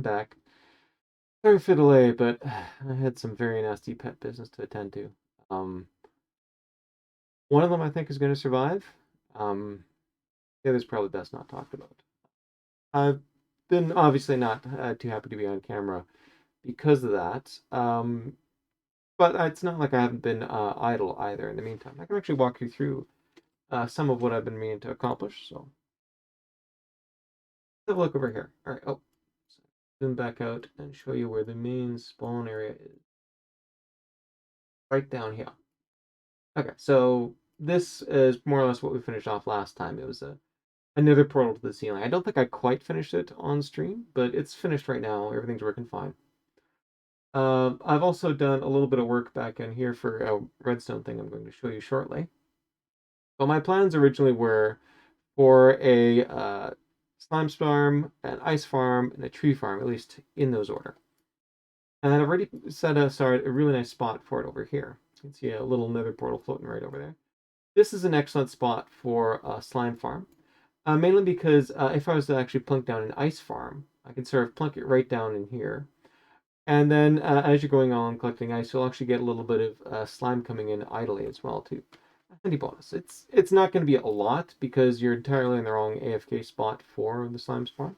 back. Sorry for the delay, but I had some very nasty pet business to attend to. Um, one of them I think is going to survive. The other's probably best not talked about. I've been obviously not too happy to be on camera because of that. But it's not like I haven't been idle either in the meantime. I can actually walk you through some of what I've been meaning to accomplish. So have a look over here. All right. Oh, zoom back out and show you where the main spawn area is. Right down here. Okay, so this is more or less what we finished off last time. It was another portal to the ceiling. I don't think I quite finished it on stream, but it's finished right now. Everything's working fine. I've also done a little bit of work back in here for a redstone thing I'm going to show you shortly. But my plans originally were for a slime farm, an ice farm, and a tree farm, at least in those order. And I've already set aside a really nice spot for it over here. You can see a little nether portal floating right over there. This is an excellent spot for a slime farm, mainly because if I was to actually plunk down an ice farm, I can sort of plunk it right down in here. And then as you're going on collecting ice, you'll actually get a little bit of slime coming in idly as well too. Handy bonus. It's not going to be a lot because you're entirely in the wrong AFK spot for the slime spawn,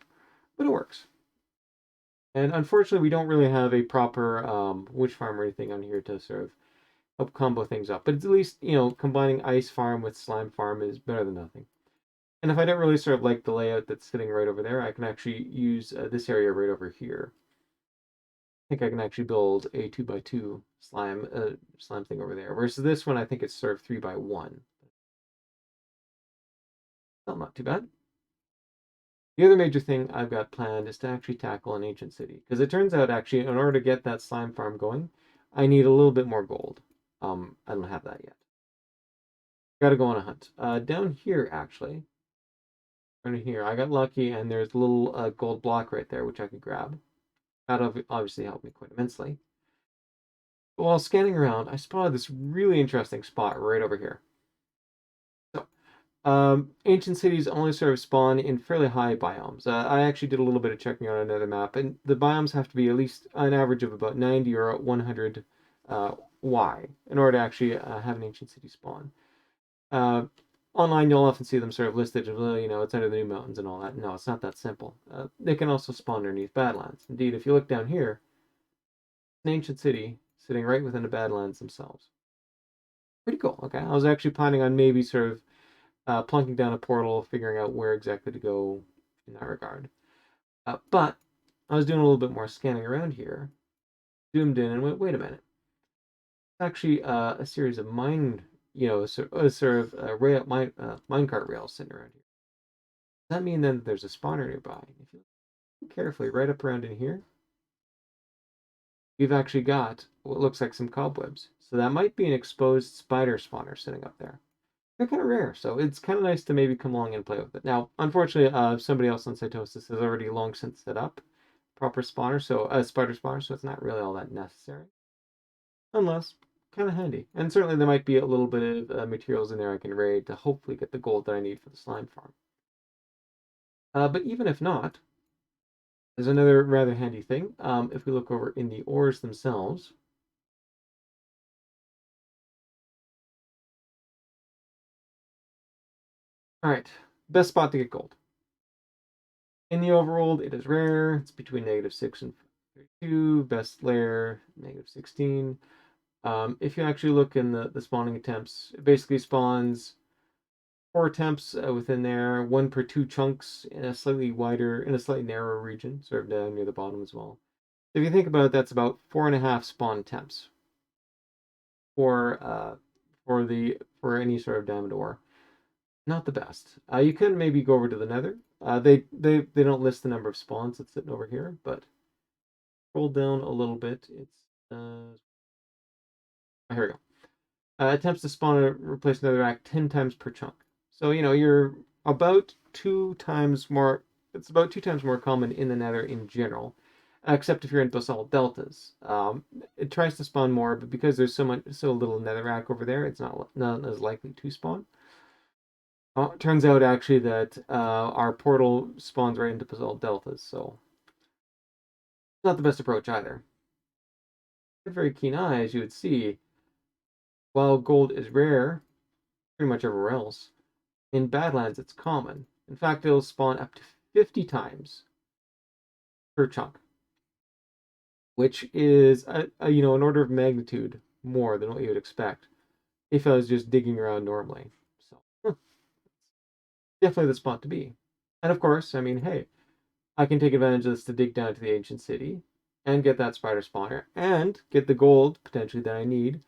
but it works. And unfortunately, we don't really have a proper witch farm or anything on here to sort of help combo things up. But at least, combining ice farm with slime farm is better than nothing. And if I don't really sort of like the layout that's sitting right over there, I can actually use this area right over here. I think I can actually build a 2x2 slime thing over there. Whereas this one, I think it's sort of 3x1. Still not too bad. The other major thing I've got planned is to actually tackle an ancient city. Because it turns out, actually, in order to get that slime farm going, I need a little bit more gold. I don't have that yet. Got to go on a hunt. Down here, actually, down here, I got lucky, and there's a little gold block right there, which I could grab. That obviously helped me quite immensely. But while scanning around, I spotted this really interesting spot right over here. So, ancient cities only sort of spawn in fairly high biomes. I actually did a little bit of checking on another map, and the biomes have to be at least an average of about 90 or 100 Y in order to actually have an ancient city spawn. Online, you'll often see them sort of listed as, it's under the new mountains and all that. No, it's not that simple. They can also spawn underneath Badlands. Indeed, if you look down here, an ancient city sitting right within the Badlands themselves. Pretty cool. Okay, I was actually planning on maybe sort of plunking down a portal, figuring out where exactly to go in that regard. But I was doing a little bit more scanning around here, zoomed in, and went, wait a minute. It's actually a series of sort of minecart rails sitting around here. Does that mean then that there's a spawner nearby? If you look carefully, right up around in here, we've actually got what looks like some cobwebs. So that might be an exposed spider spawner sitting up there. They're kind of rare, so it's kind of nice to maybe come along and play with it. Now, unfortunately, somebody else on Sitosis has already long since set up proper spawner, so a spider spawner, so it's not really all that necessary. Unless, kind of handy. And certainly there might be a little bit of materials in there I can raid to hopefully get the gold that I need for the slime farm. But even if not, there's another rather handy thing. If we look over in the ores themselves, all right, best spot to get gold. In the overworld, it is rare. It's between -6 and 32. Best layer, -16. If you actually look in the spawning attempts, it basically spawns 4 attempts within there, 1 per 2 chunks in a slightly narrower region, sort of down near the bottom as well. If you think about it, that's about 4.5 spawn attempts for for any sort of diamond ore. Not the best. You could maybe go over to the Nether. They don't list the number of spawns that's sitting over here, but scroll down a little bit. It's here we go. Attempts to spawn and replace another act 10 times per chunk. So you're about 2 times more. It's about 2 times more common in the Nether in general, except if you're in basalt deltas. It tries to spawn more, but because there's so little netherrack over there, it's not as likely to spawn. It turns out actually that our portal spawns right into basalt deltas, so Not the best approach either. With very keen eyes, you would see, while gold is rare pretty much everywhere else, in Badlands it's common. In fact, it'll spawn up to 50 times per chunk, which is an order of magnitude more than what you would expect if I was just digging around normally. So definitely the spot to be. And of course, I mean, hey, I can take advantage of this to dig down to the ancient city and get that spider spawner and get the gold potentially that I need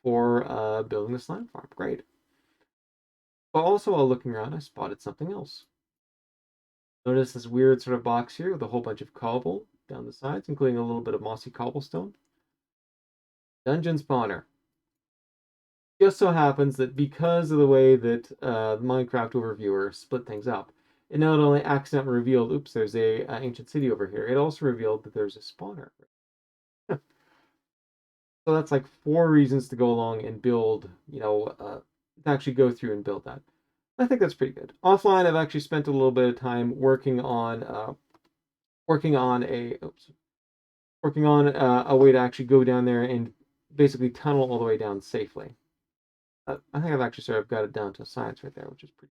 for building the slime farm. Great. But also while looking around, I spotted something else. Notice this weird sort of box here with a whole bunch of cobble down the sides, including a little bit of mossy cobblestone. Dungeon spawner. Just so happens that because of the way that the Minecraft overviewer split things up, it not only accidentally revealed, oops, there's a ancient city over here. It also revealed that there's a spawner. So that's like 4 reasons to go along and build, to actually go through and build that. I think that's pretty good. Offline, I've actually spent a little bit of time working on a way to actually go down there and basically tunnel all the way down safely. I think I've actually sort of got it down to science right there, which is pretty.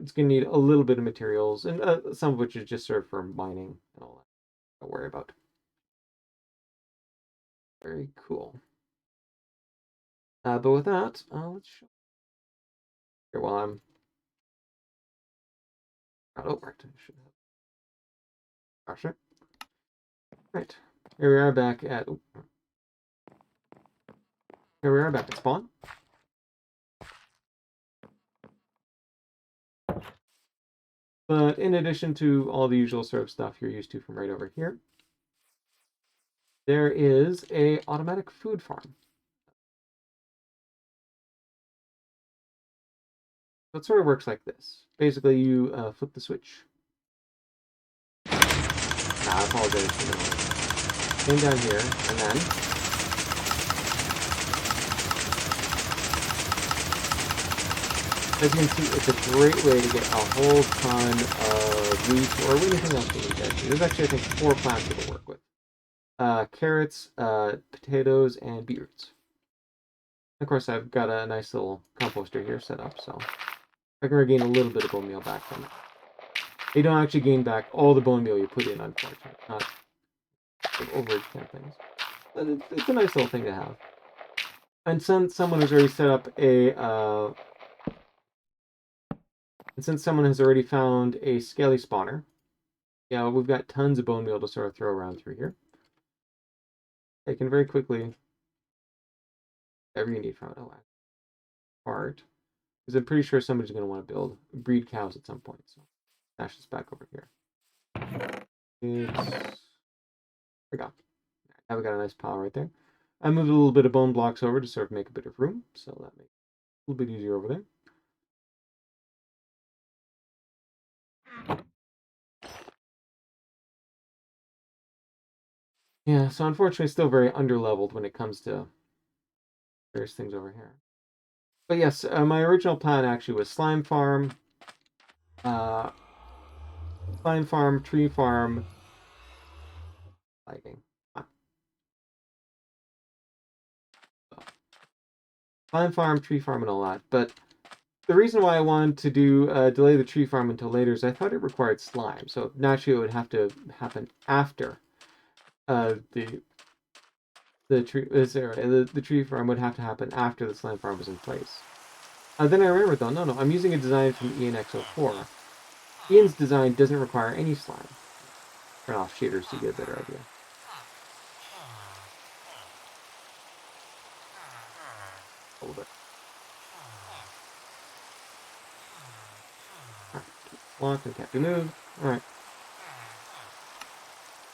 It's going to need a little bit of materials, and some of which is just sort of for mining and all that. Don't worry about. Very cool. But with that, let's show here while I'm not over it. I should have. Gosh, it. Right. Here we are back at. Here we are back at spawn. But in addition to all the usual sort of stuff you're used to from right over here, there is a automatic food farm. So it sort of works like this. Basically, you flip the switch. I apologize for the noise. Came down here, and then as you can see, it's a great way to get a whole ton of wheat or anything else you need there. There's actually, I think, 4 plants it'll work with. Carrots, potatoes, and beetroots. Of course, I've got a nice little composter here set up, so I can regain a little bit of bone meal back from it. You don't actually gain back all the bone meal you put in, unfortunately. Not overage kind of things. But it's a nice little thing to have. And since someone has already set up and since someone has already found a scaly spawner, yeah, we've got tons of bone meal to sort of throw around through here. I can very quickly, whatever you need from it, part, because I'm pretty sure somebody's going to want to breed cows at some point. So, dash this back over here. There we go. Now we got a nice pile right there. I moved a little bit of bone blocks over to sort of make a bit of room, so that makes it a little bit easier over there. Yeah, so unfortunately, still very underleveled when it comes to various things over here. But yes, my original plan actually was slime farm, tree farm, lighting. Slime farm, tree farm, and all that. But the reason why I wanted to do delay the tree farm until later is I thought it required slime. So naturally, it would have to happen after the tree farm would have to happen after the slime farm was in place. Then I remembered though, no, I'm using a design from ENX04. Ian's design doesn't require any slime. Turn off shaders to get a better idea. A little bit. Alright, locked and can't be moved. Alright.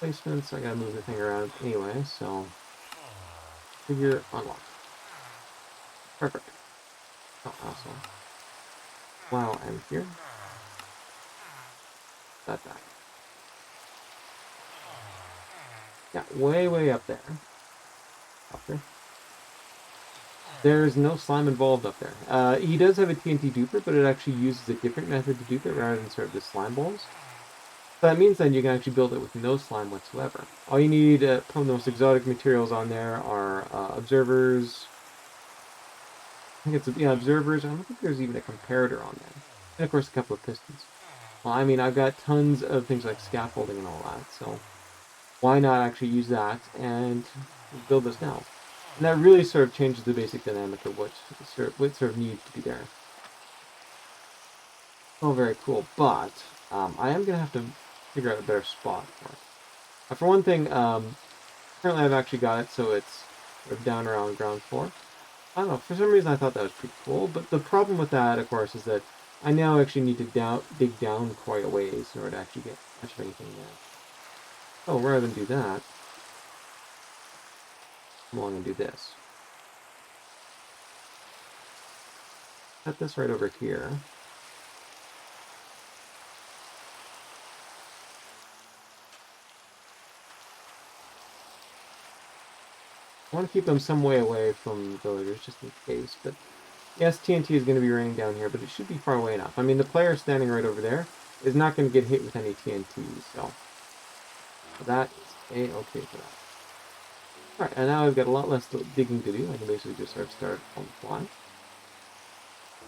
Placements, I gotta move the thing around anyway, so figure unlock. Perfect. Oh, awesome. While I'm here, that back. Yeah, way up there. Up there. There's no slime involved up there. He does have a TNT duper, but it actually uses a different method to dupe it rather than sort of the slime balls. That means then you can actually build it with no slime whatsoever. All you need, probably the most exotic materials on there are observers. I think it's, yeah, observers. I don't think there's even a comparator on there. And of course, a couple of pistons. Well, I mean, I've got tons of things like scaffolding and all that, so why not actually use that and build this now? And that really sort of changes the basic dynamic of what sort of needs to be there. Oh, very cool. But I am going to have to figure out a better spot for it. For one thing, currently I've actually got it so it's sort of down around ground floor. I don't know, for some reason I thought that was pretty cool, but the problem with that, of course, is that I now actually need to dig down quite a ways in order to actually get much of anything there. Oh, rather than do that, come along and do this. Set this right over here. I want to keep them some way away from villagers, just in case, but yes, TNT is going to be raining down here, but it should be far away enough. I mean, the player standing right over there is not going to get hit with any TNT, so that is A-okay for that. Alright, and now I've got a lot less digging to do. I can basically just sort of start on the fly.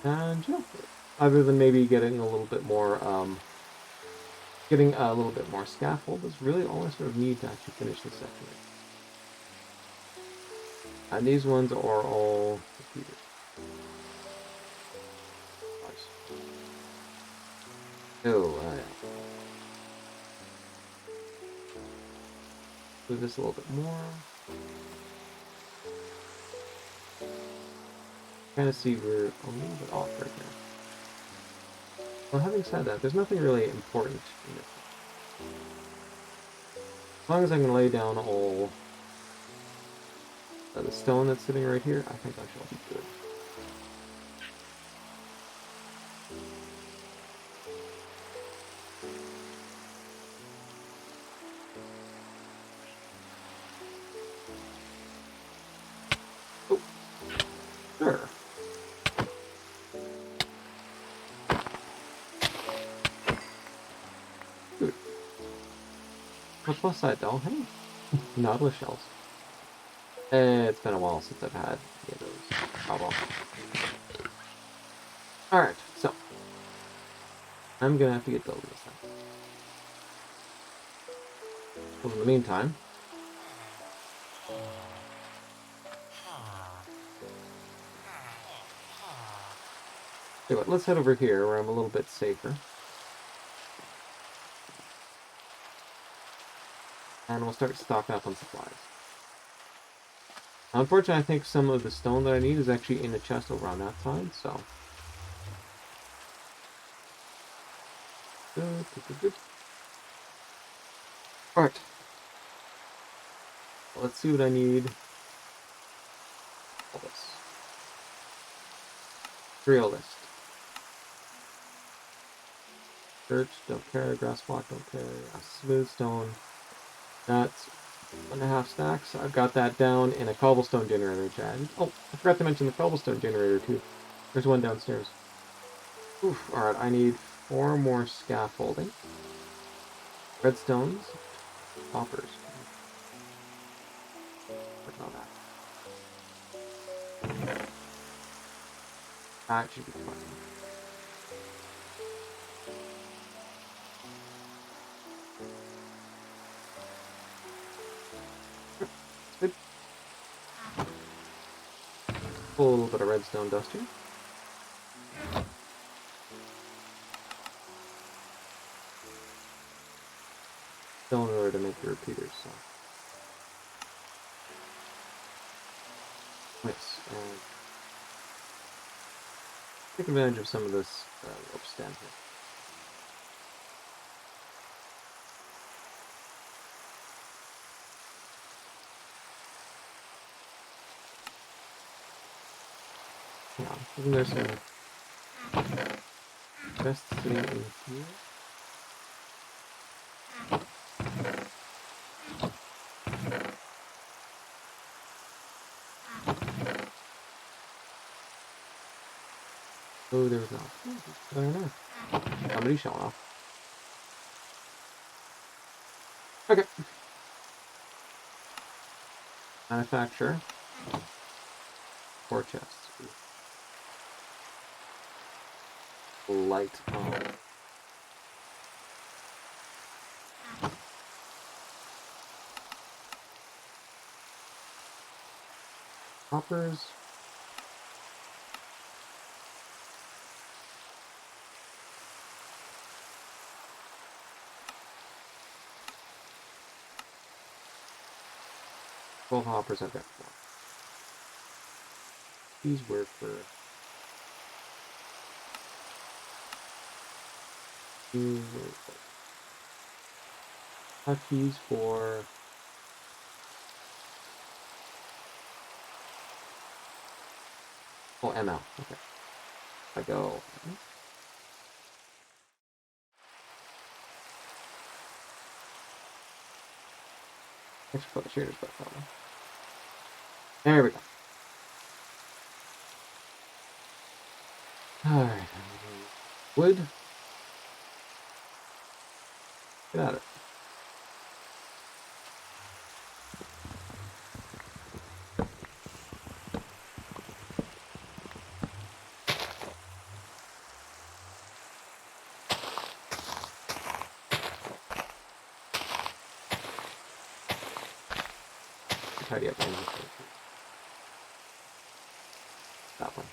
And yeah, other than maybe getting a little bit more, scaffold is really all I sort of need to actually finish this section. And these ones are all repeated. Nice. Oh, yeah. Move this a little bit more. Kind of see we're a little bit off right now. Well, having said that, there's nothing really important in this. As long as I can lay down all the stone that's sitting right here, I think I shall be good. Oh, sure. Good. On the plus side, though, hey, Nautilus shells. It's been a while since I've had any of those. Oh well. Alright, so I'm gonna have to get building this thing. Well, in the meantime, okay, let's head over here where I'm a little bit safer. And we'll start stocking up on supplies. Unfortunately, I think some of the stone that I need is actually in the chest over on that side, so. Good. Alright. Well, let's see what I need. All this. Real list. Birch, don't care. Grass block, don't care. Smooth stone. That's 1.5 stacks. I've got that down in a cobblestone generator, Chad. Oh, I forgot to mention the cobblestone generator, too. There's one downstairs. Oof, alright, I need 4 more scaffolding. Redstones. Hoppers. Working on that. That should be fun. Good. Pull a little bit of redstone dust here. Still in order to make the repeaters, so. Nice. And take advantage of some of this rope stem here. Yeah, isn't there some chests sitting in here? Oh, there was not. I don't know. Somebody's showing off. Okay. Manufacture 4 chests. Light on. Hoppers. Both hoppers I've got 4. These were for hotkeys for ML. Okay. I go. Extra focus shooters, but probably. There we go. Alright. Wood. Get at it. Tidy up my inventory. That one.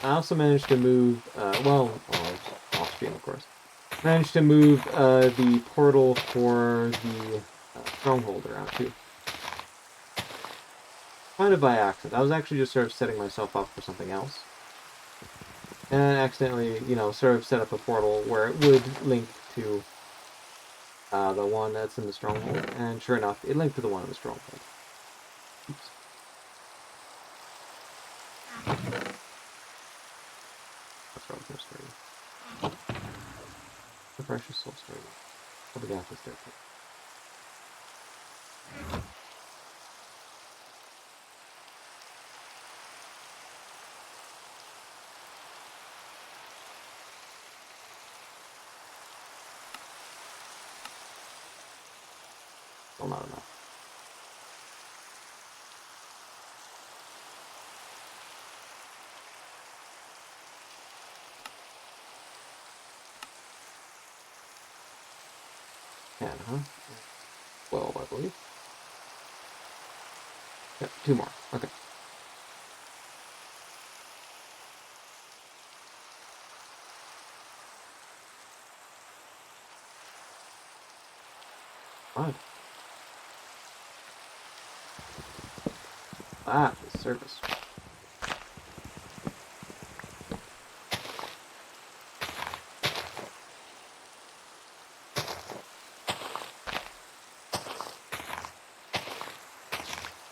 I also managed to move, off stream, of course. Managed to move the portal for the stronghold around too. Kind of by accident. I was actually just sort of setting myself up for something else. And accidentally, sort of set up a portal where it would link to the one that's in the stronghold. And sure enough, it linked to the one in the stronghold. Oops. That's wrong with story. The precious soul story. I'll be after this. Still not enough. Ten, huh? 12, I believe. Yeah, 2 more. Okay. Right. That is service.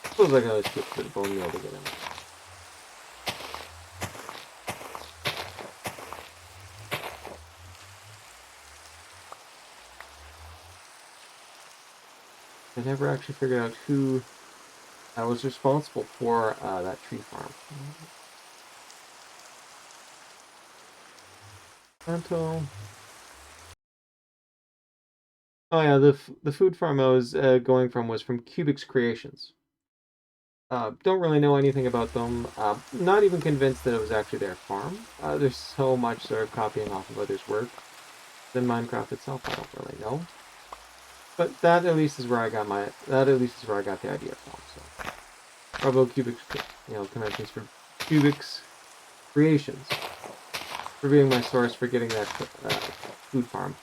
Suppose I can always switch to the bone meal to get in. I never actually figured out who was responsible for that tree farm. Until oh yeah, the food farm I was going from was from Cubix Creations. Don't really know anything about them. Not even convinced that it was actually their farm. There's so much sort of copying off of others' work. Than Minecraft itself, I don't really know. But that at least is where I got the idea from. So, bravo Cubix, conventions for Cubix Creations for being my source for getting that food farm.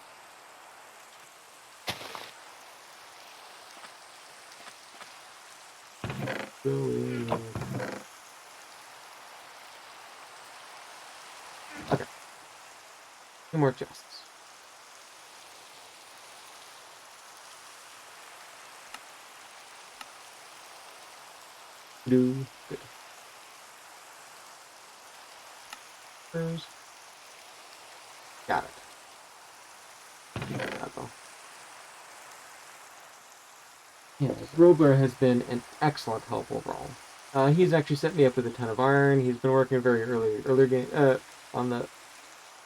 Okay. 2 more chests. Good. Got it. That's all. Yeah, Robler has been an excellent help overall. He's actually set me up with a ton of iron. He's been working very early game, on the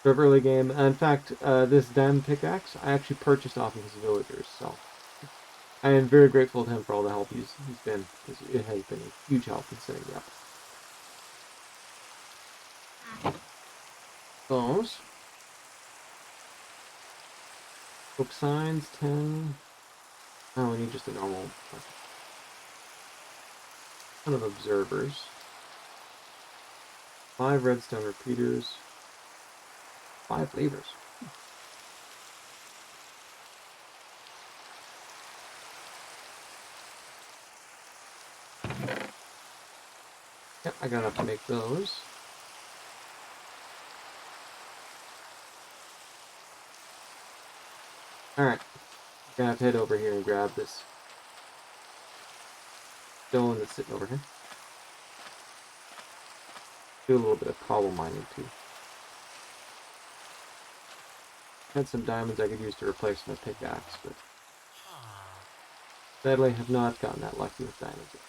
sort of early game. In fact, this diamond pickaxe I actually purchased off of his villagers, so I am very grateful to him for all the help he's been. It has been a huge help in setting me up. Those book signs 10. Oh, we need just a normal ton of observers. 5 redstone repeaters. 5 labors. Yep, I got enough to make those. Alright. Gonna have to head over here and grab this stone that's sitting over here. Do a little bit of cobble mining too. Had some diamonds I could use to replace my pickaxe, but sadly have not gotten that lucky with diamonds yet.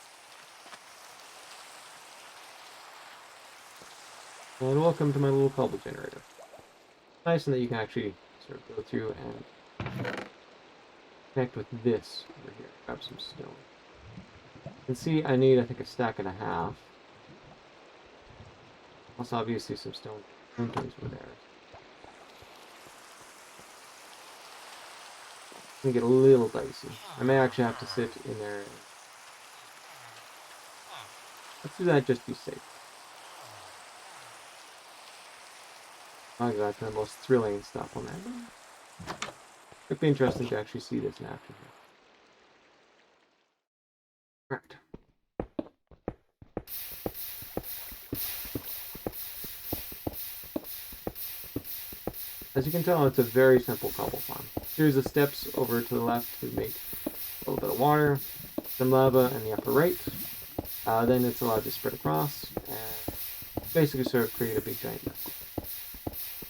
And welcome to my little cobble generator. Nice in that you can actually sort of go through and connect with this over here. Grab some stone. You can see I need, I think, a stack and a half. Plus, obviously, some stone things were there. It's gonna get a little dicey. I may actually have to sit in there. Let's do that just to be safe. Not exactly the most thrilling stuff on that. It'd be interesting to actually see this in action here. Right. As you can tell, it's a very simple cobble farm. Here's the steps over to the left to make a little bit of water, some lava in the upper right. Then it's allowed to spread across and basically sort of create a big giant mess.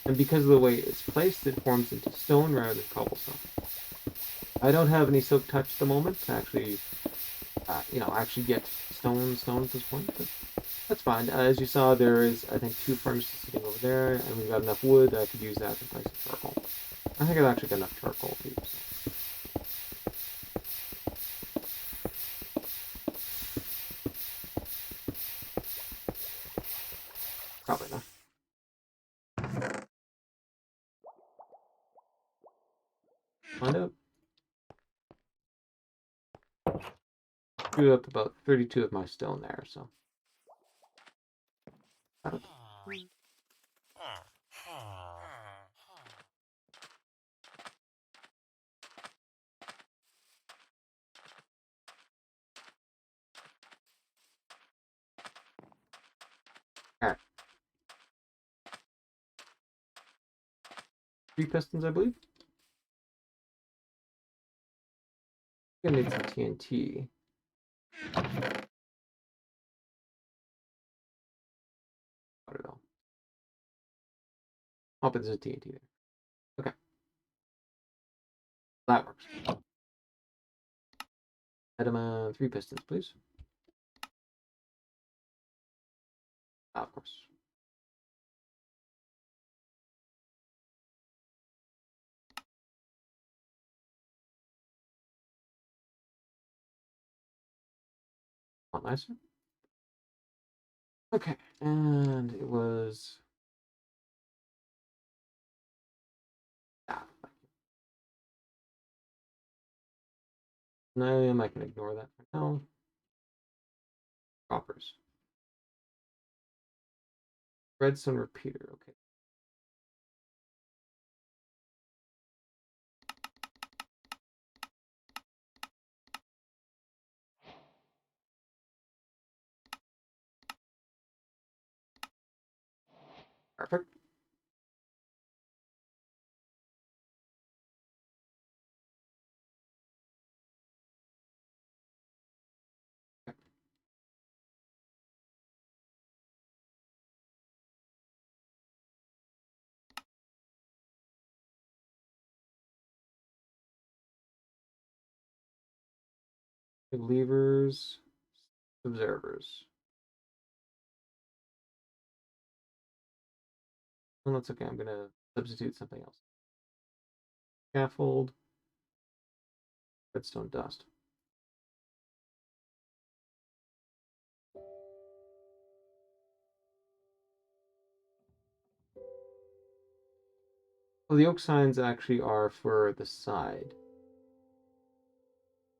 And because of the way it's placed, it forms into stone rather than cobblestone. I don't have any silk touch at the moment to actually, actually get stone at this point, but that's fine. As you saw, there is, I think, 2 furnaces sitting over there, and we've got enough wood. I could use that in place of charcoal. I think I've actually got enough charcoal too. So. Probably not. Find out. Screwed up about 32 of my stone there, so. Got it. Alright. 3 pistons, I believe. Gonna need some TNT. I don't know. Oh, but there's a TNT there. Okay. That works. Item 3 pistons, please. Of course. A lot nicer. Okay, and it was. Ah, no, I can ignore that for now. Coppers. Redstone repeater, okay. Perfect. Levers, observers. Well, that's okay. I'm gonna substitute something else. Scaffold, redstone dust. Well, the oak signs actually are for the side.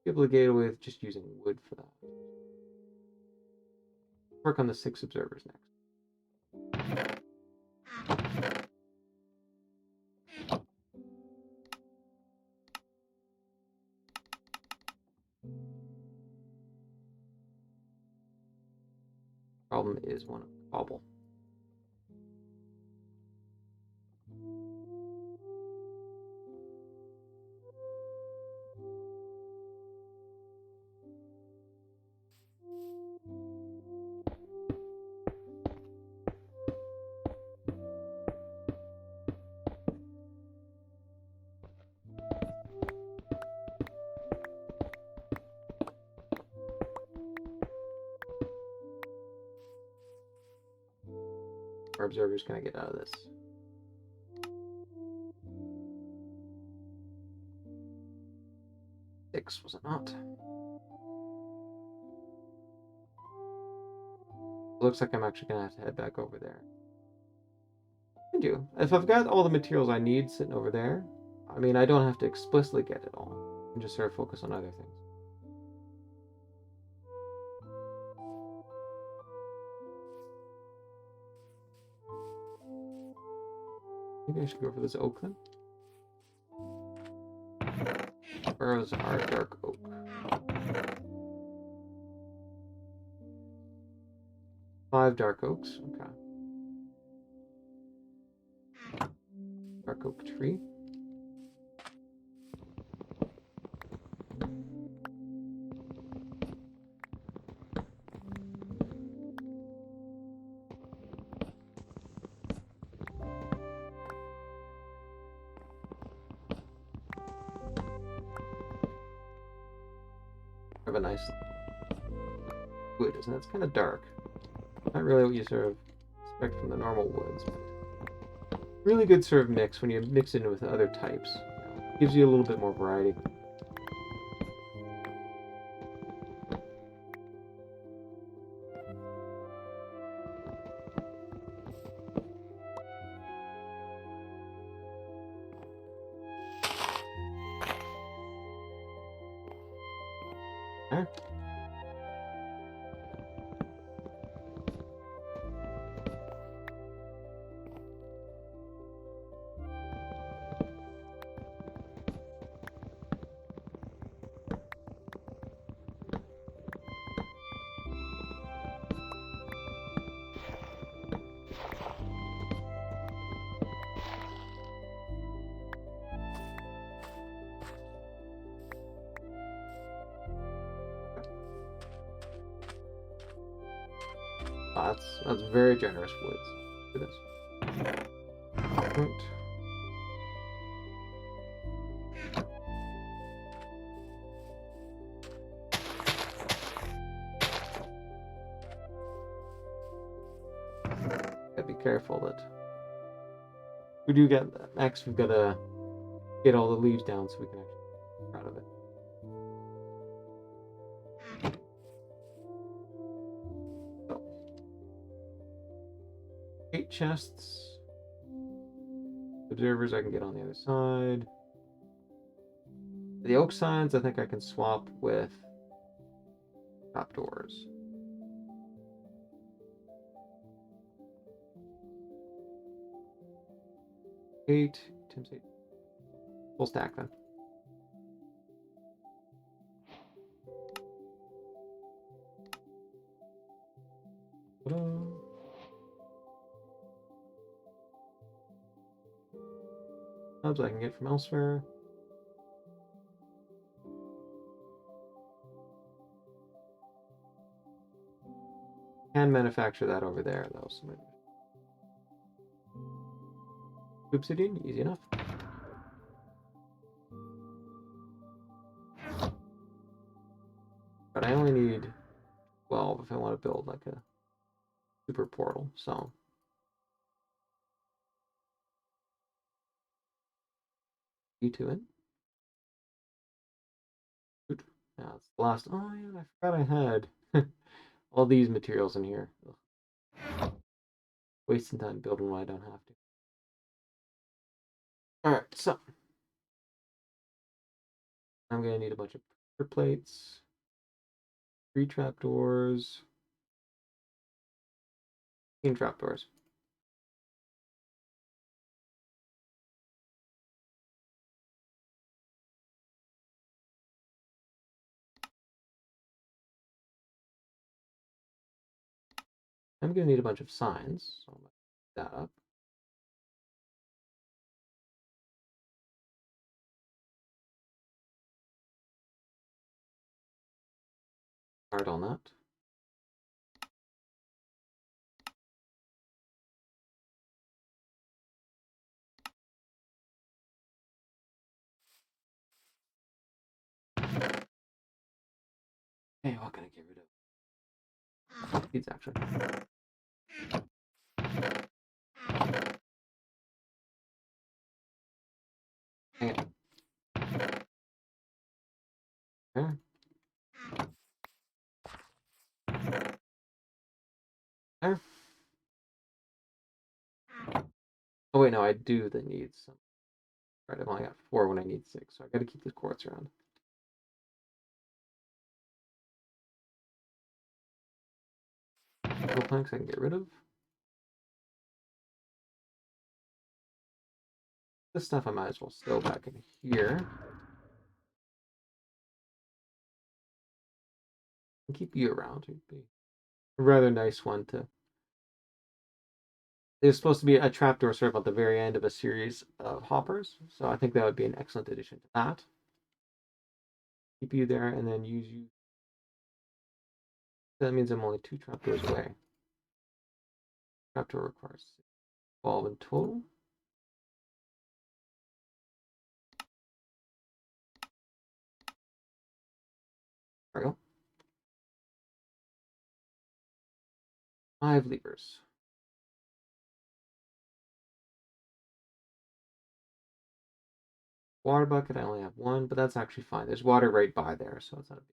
Be able to get away with just using wood for that. Work on the 6 observers next. Problem is one of cobble. Our observers can I get out of this? Six, was it not? Looks like I'm actually gonna have to head back over there. I do. If I've got all the materials I need sitting over there, I mean, I don't have to explicitly get it all. I can just sort of focus on other things. Maybe I should go for this oak then. Burrows are dark oak. 5 dark oaks. Okay. Dark oak tree. Have a nice wood, isn't it? It's kind of dark. Not really what you sort of expect from the normal woods, but really good sort of mix when you mix it in with other types. Gives you a little bit more variety. There. That's very generous woods. Look at this. Right. Gotta be careful that we do get next. We've got to get all the leaves down so we can actually get out of it. So, 8 chests. Observers I can get on the other side. The oak signs I think I can swap with trapdoors. 8 times 8. Full stack then. Ta-da. Hubs I can get from elsewhere. Can manufacture that over there though, so maybe. Obsidian, easy enough. 12 if I want to build like a super portal. So you two in. Good. Now it's the last. Oh yeah, I forgot I had all these materials in here. Ugh. Wasting time building when I don't have to. All right, so I'm gonna need a bunch of pressure plates, 3 trapdoors, 15 trapdoors. I'm gonna need a bunch of signs, so I'm gonna put that up. Hard on that. Hey, what can I get rid of? These actually. Hang it. There. There. Oh wait, no, I do then need some. Right, I've only got 4 when I need 6, so I gotta keep the quartz around. Little planks I can get rid of. This stuff I might as well stow back in here. And keep you around. It'd be a rather nice one to. There's supposed to be a trapdoor sort of at the very end of a series of hoppers, so I think that would be an excellent addition to that. Keep you there and then use you. That means I'm only 2 trapdoors away. Trapdoor requires 12 in total. There we go. 5 levers. Water bucket, I only have 1, but that's actually fine. There's water right by there, so it's not a big.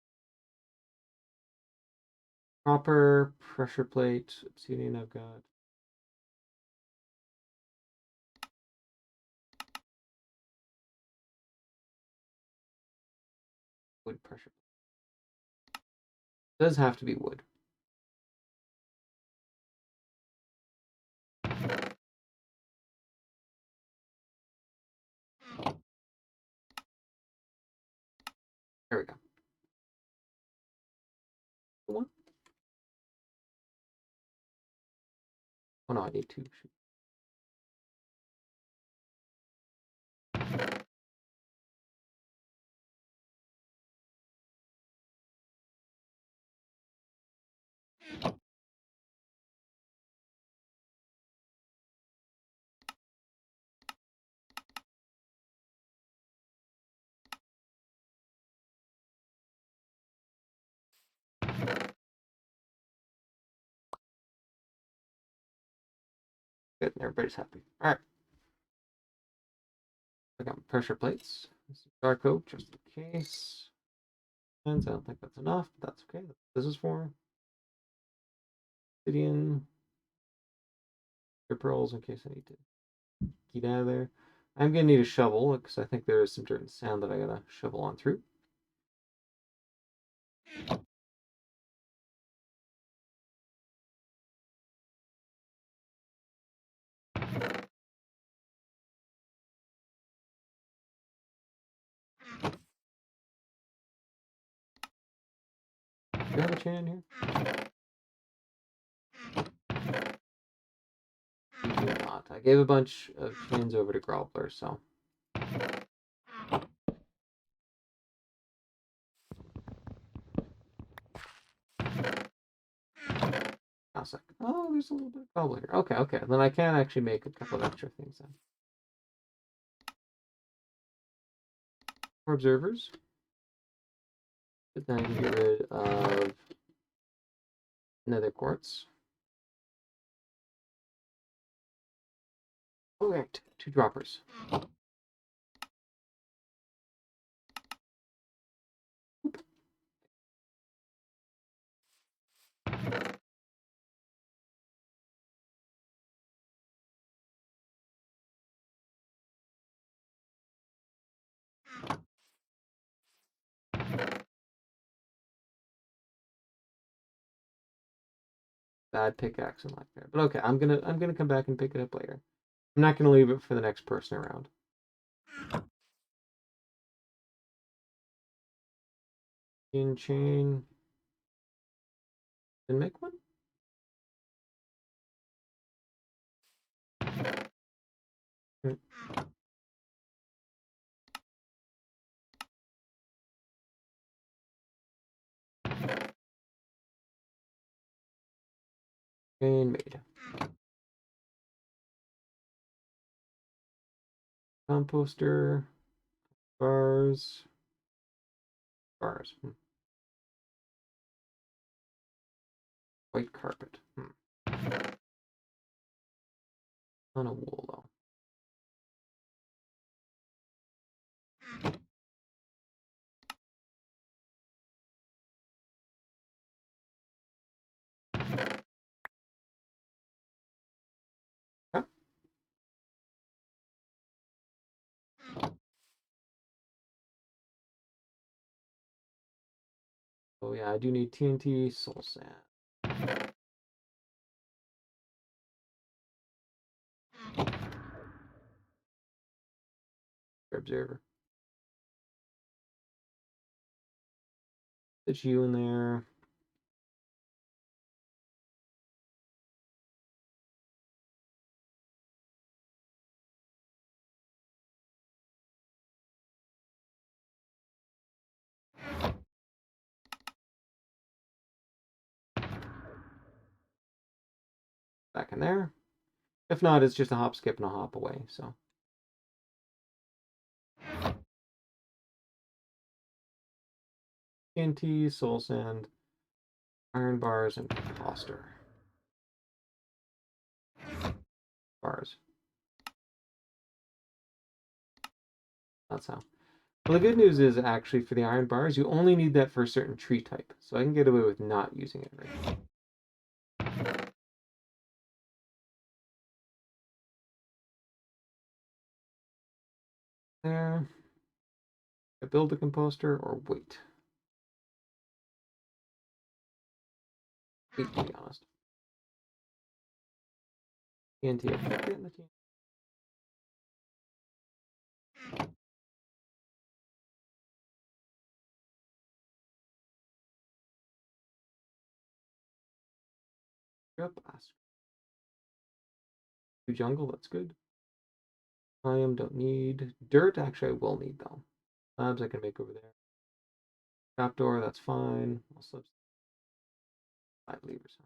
Copper, pressure plate, obsidian I've got. Wood pressure plate. Does have to be wood. There we go. One. Oh no, I need 2. Shoot. Good, and everybody's happy. All right. I got pressure plates. Dark oak, just in case. And I don't think that's enough, but that's okay. That's what this is for. Obsidian. Your pearls in case I need to get out of there. I'm gonna need a shovel because I think there is some dirt and sand that I gotta shovel on through. Do you have a chain in here? You do not. I gave a bunch of chains over to Grobbler, so. Classic. Oh, there's a little bit of cobble here. Okay, okay. Then I can actually make a couple of extra things then. More observers. But then I can get rid of Nether quartz. Alright, 2 droppers. Bad pickaxe and like that. But okay, I'm gonna come back and pick it up later. I'm not gonna leave it for the next person around. In chain. Didn't make one? Chain made. Composter. Bars. Bars. White carpet. Ton of wool though. Yeah. Oh yeah, I do need TNT, soul sand. Observer. Put you in there. Back in there. If not, it's just a hop, skip, and a hop away. So TNT, soul sand, iron bars, and imposter bars. That's how. Well, the good news is actually for the iron bars, you only need that for a certain tree type. So I can get away with not using it right now. There. I build a composter or wait. Wait, to be honest. TNT, I keep getting the TNT. Yep, jungle, that's good. Iron don't need. Dirt, actually, I will need though. Slabs I can make over there. Trapdoor, that's fine. I'll slip 5 levers.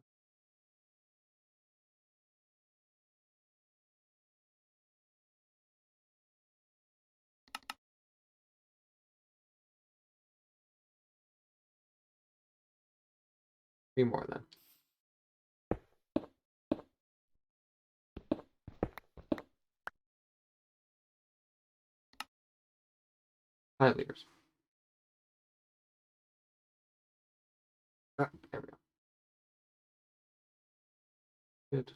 3 more then. 5 levers. Ah, there we go. Good.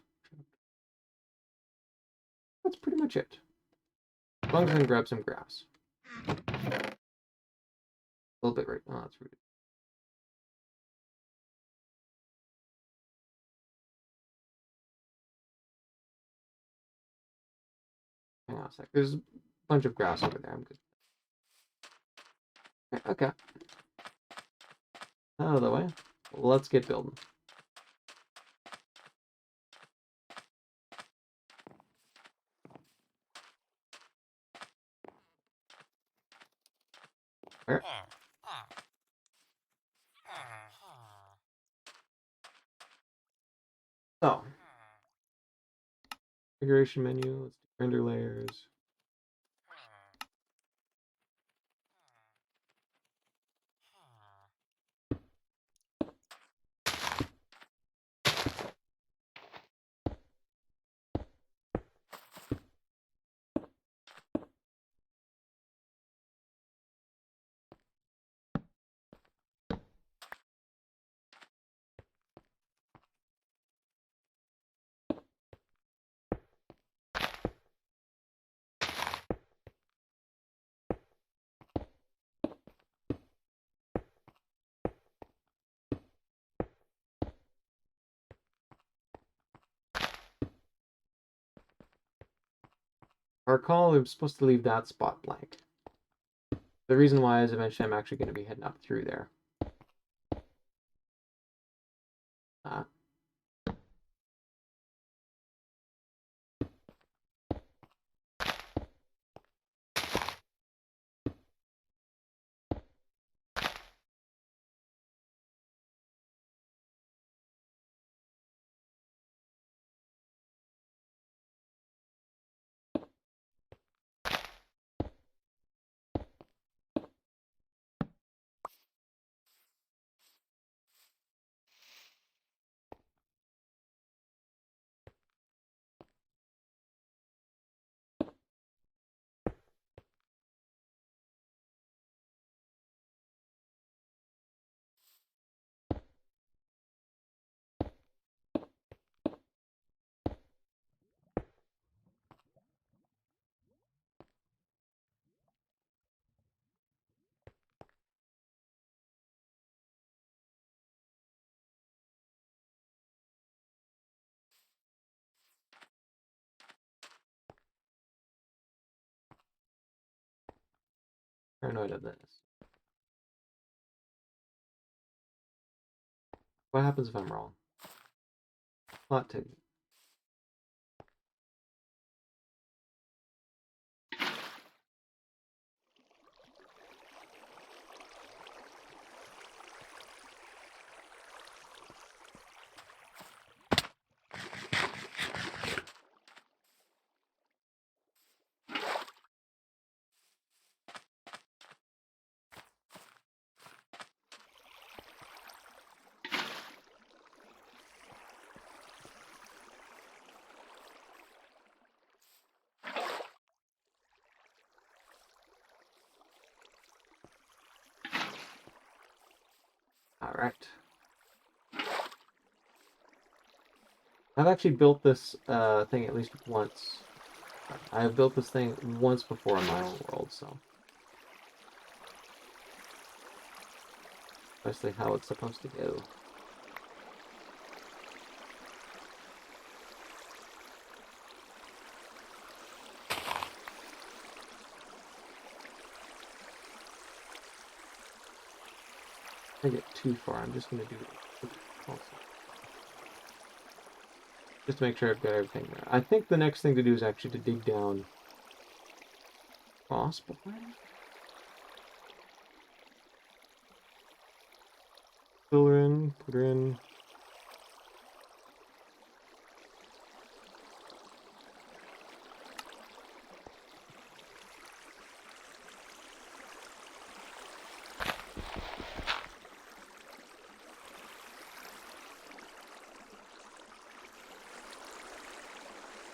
That's pretty much it. As long as I can grab some grass. A little bit right. Oh, that's rude. Hang on a sec. There's a bunch of grass over there. I'm good. Okay. Out of the way. Let's get building. Where? So, configuration menu. Let's do render layers. Our call is supposed to leave that spot blank. The reason why is eventually I'm actually going to be heading up through there. Paranoid of this. What happens if I'm wrong? Plot to. All right. I've actually built this thing at least once. I've built this thing once before in my own world, so basically how it's supposed to go. If I get too far, I'm just going to do it also. Just to make sure I've got everything there. I think the next thing to do is actually to dig down possibly. Fill her in, put her in.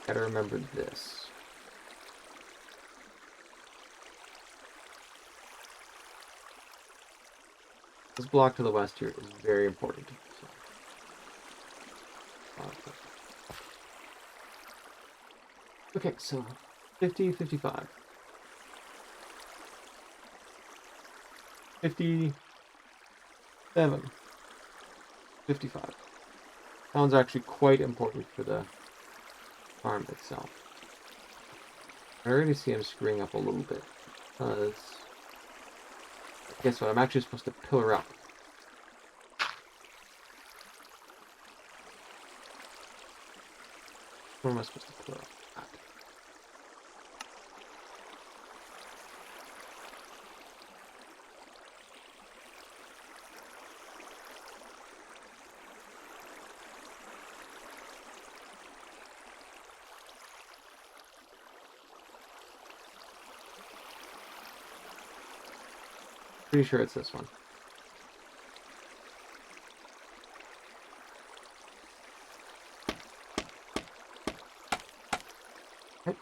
Gotta remember this. This block to the west here is very important. So. Okay, so 50, 55. 57. 55. That one's actually quite important for the farm itself. I already see him screwing up a little bit. Because... guess what? I'm actually supposed to pillar up. Where am I supposed to pillar up? Pretty sure it's this one. Okay.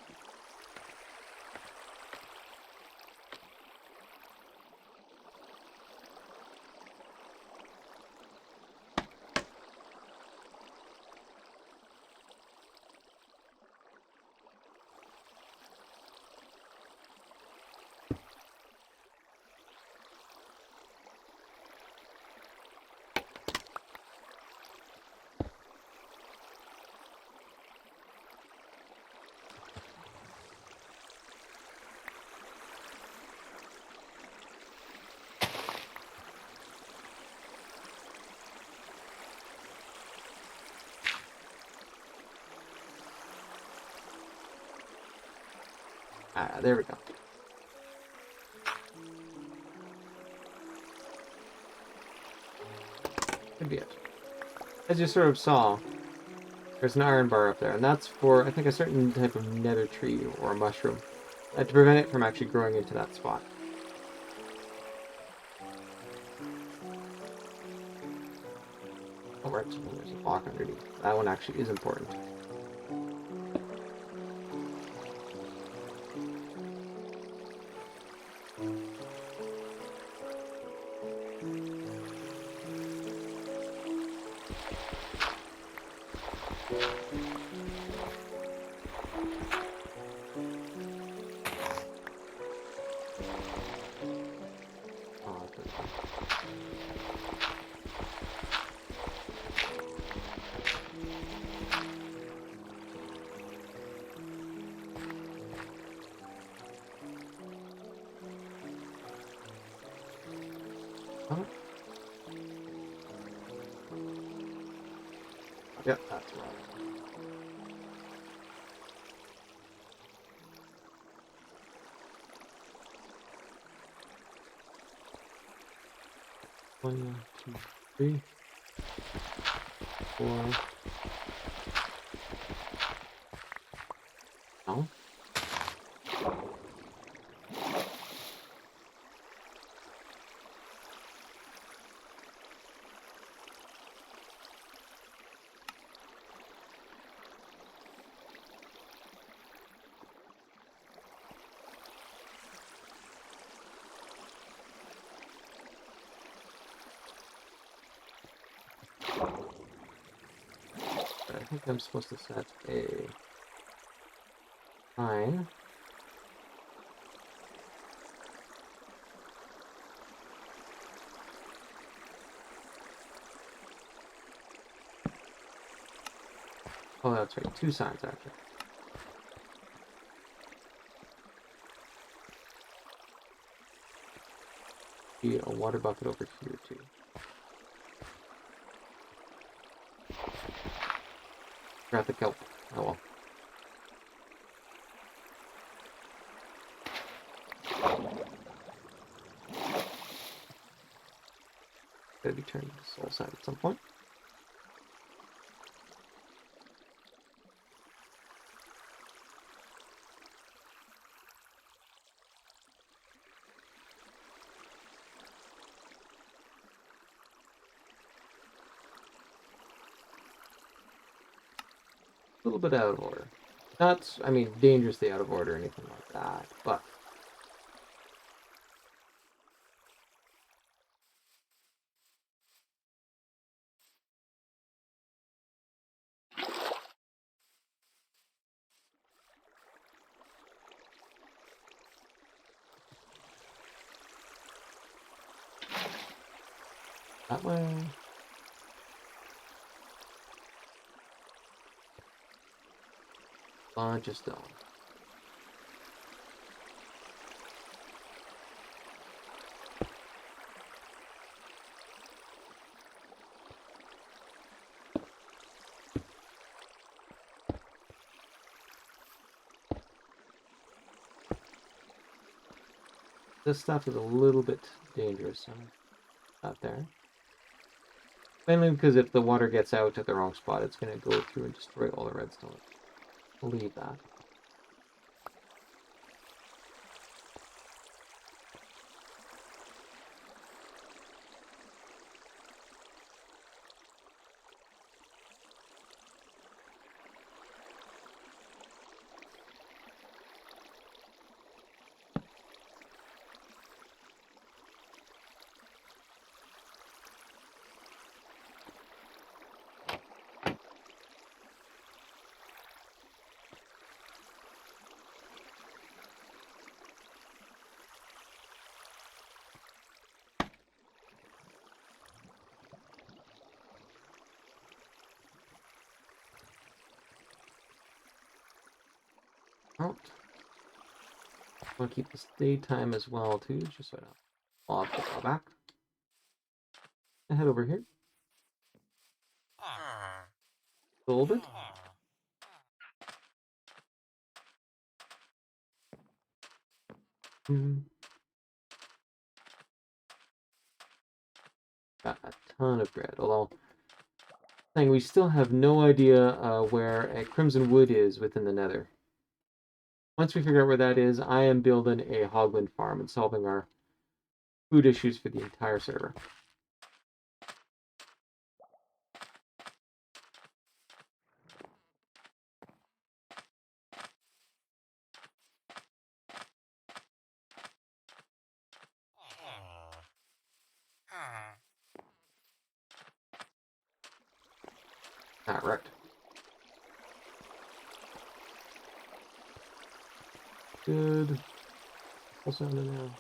Ah, there we go. Could be it. As you sort of saw, there's an iron bar up there, and that's for, I think, a certain type of nether tree or a mushroom to prevent it from actually growing into that spot. Oh, right, there's a block underneath. That one actually is important. Oh, oh, yep, that's right. One, two, three, four. No. I think I'm supposed to set a 9. Oh, that's right. 2 signs, actually. Be a water bucket over here, too. Forgot the kelp. Oh, well. Gotta be turned to the soul side at some point. A little bit out of order. Not, I mean, dangerously out of order or anything like that, but that way. Bunch of stone. This stuff is a little bit dangerous out there. Mainly because if the water gets out at the wrong spot, it's going to go through and destroy all the redstone. Believe that. Out. I'll keep this daytime as well too, just so I don't. I'll have to go back. I head over here. A little bit. Mm, got a ton of bread, although saying we still have no idea where a Crimson Wood is within the Nether. Once we figure out where that is, I am building a hogland farm and solving our food issues for the entire server. Right. Good. Also in now.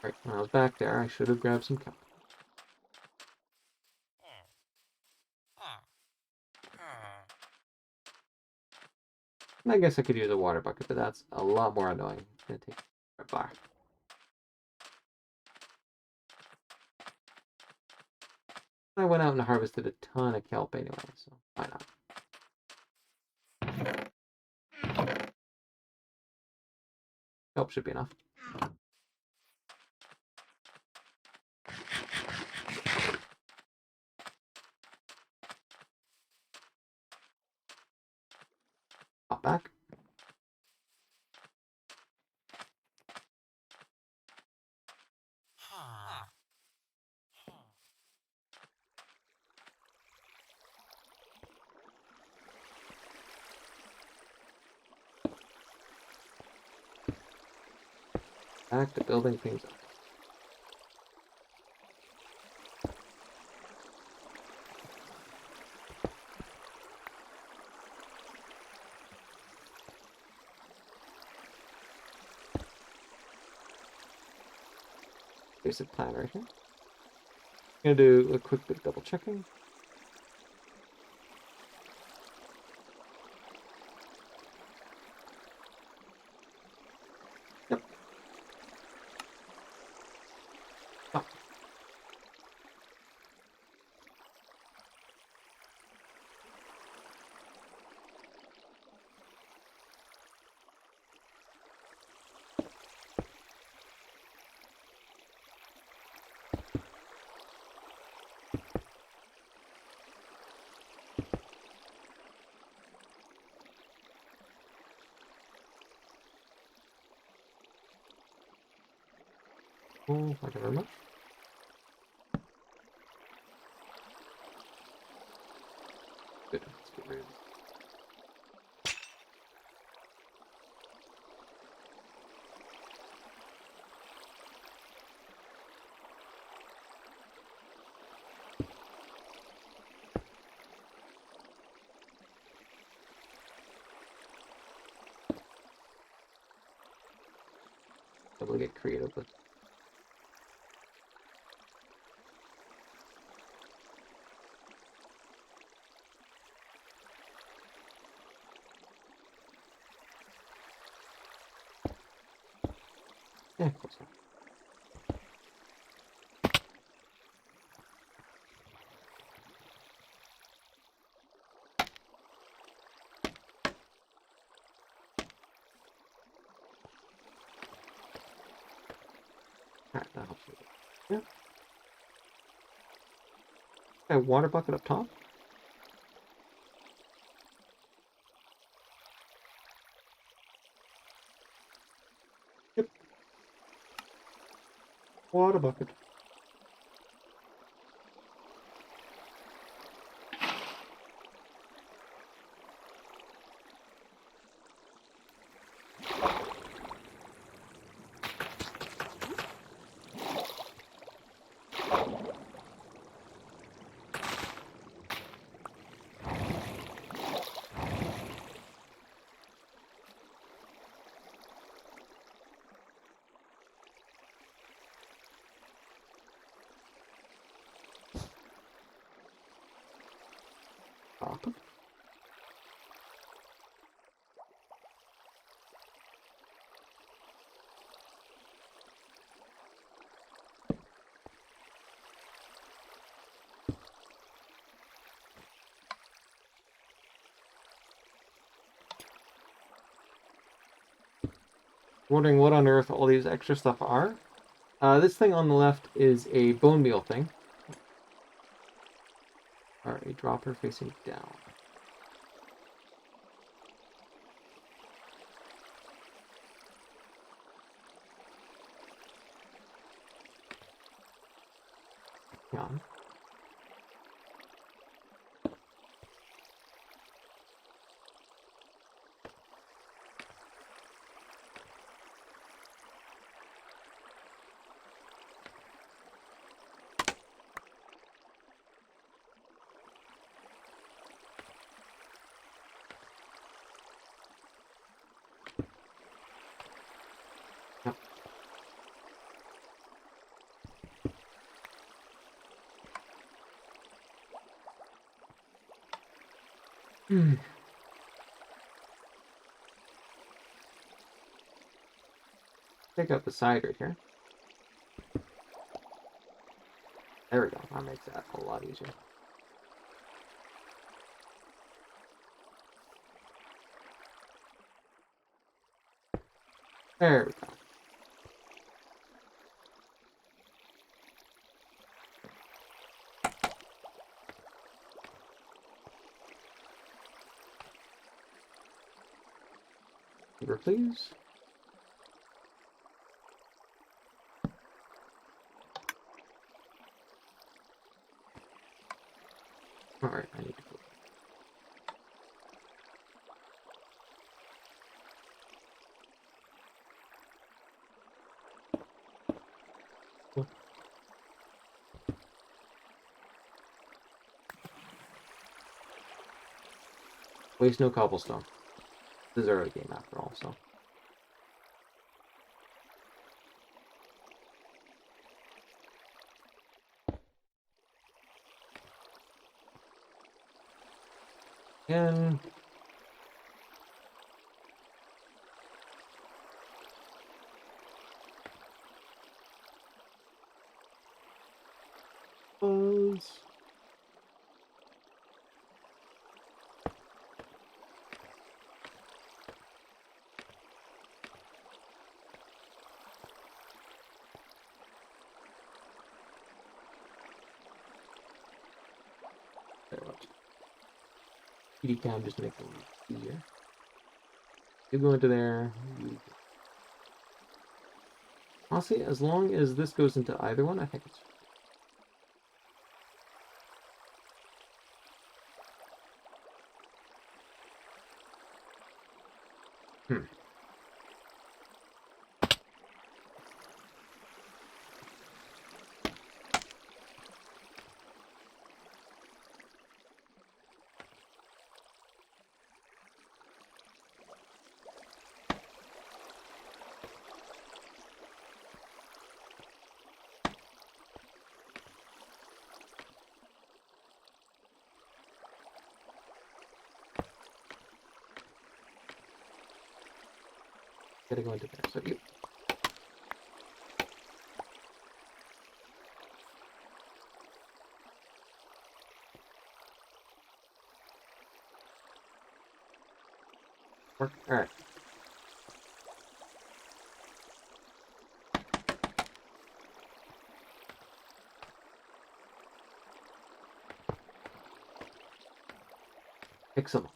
Right, when I was back there, I should have grabbed some kelp. And I guess I could use a water bucket, but that's a lot more annoying. It's gonna take a bar. I went out and harvested a ton of kelp anyway, so why not? Kelp should be enough. Hop back. Back to building things up. Basic plan right here. I'm gonna do a quick bit double checking. Yep. Oh. Oh, thank you very much. Good. Let's get rid of it. Able to get creative with. Yeah, close enough. Alright, that helps a little. Yeah. A water bucket up top. Yep. Water bucket. Top. Wondering what on earth all these extra stuff are? This thing on the left is a bone meal thing. Or a dropper facing down. Hang on. Yep. Take out the side right here. There we go. That makes that a lot easier. There we go. Over, please. Alright, I need to go. Cool. Waste no cobblestone. This is early game after all, so. And close. There we go. PD cam just make it easier. You go into there. Honestly, as long as this goes into either one, I think it's. Hmm. Gotta go into there. So you. Work. Alright. Excellent.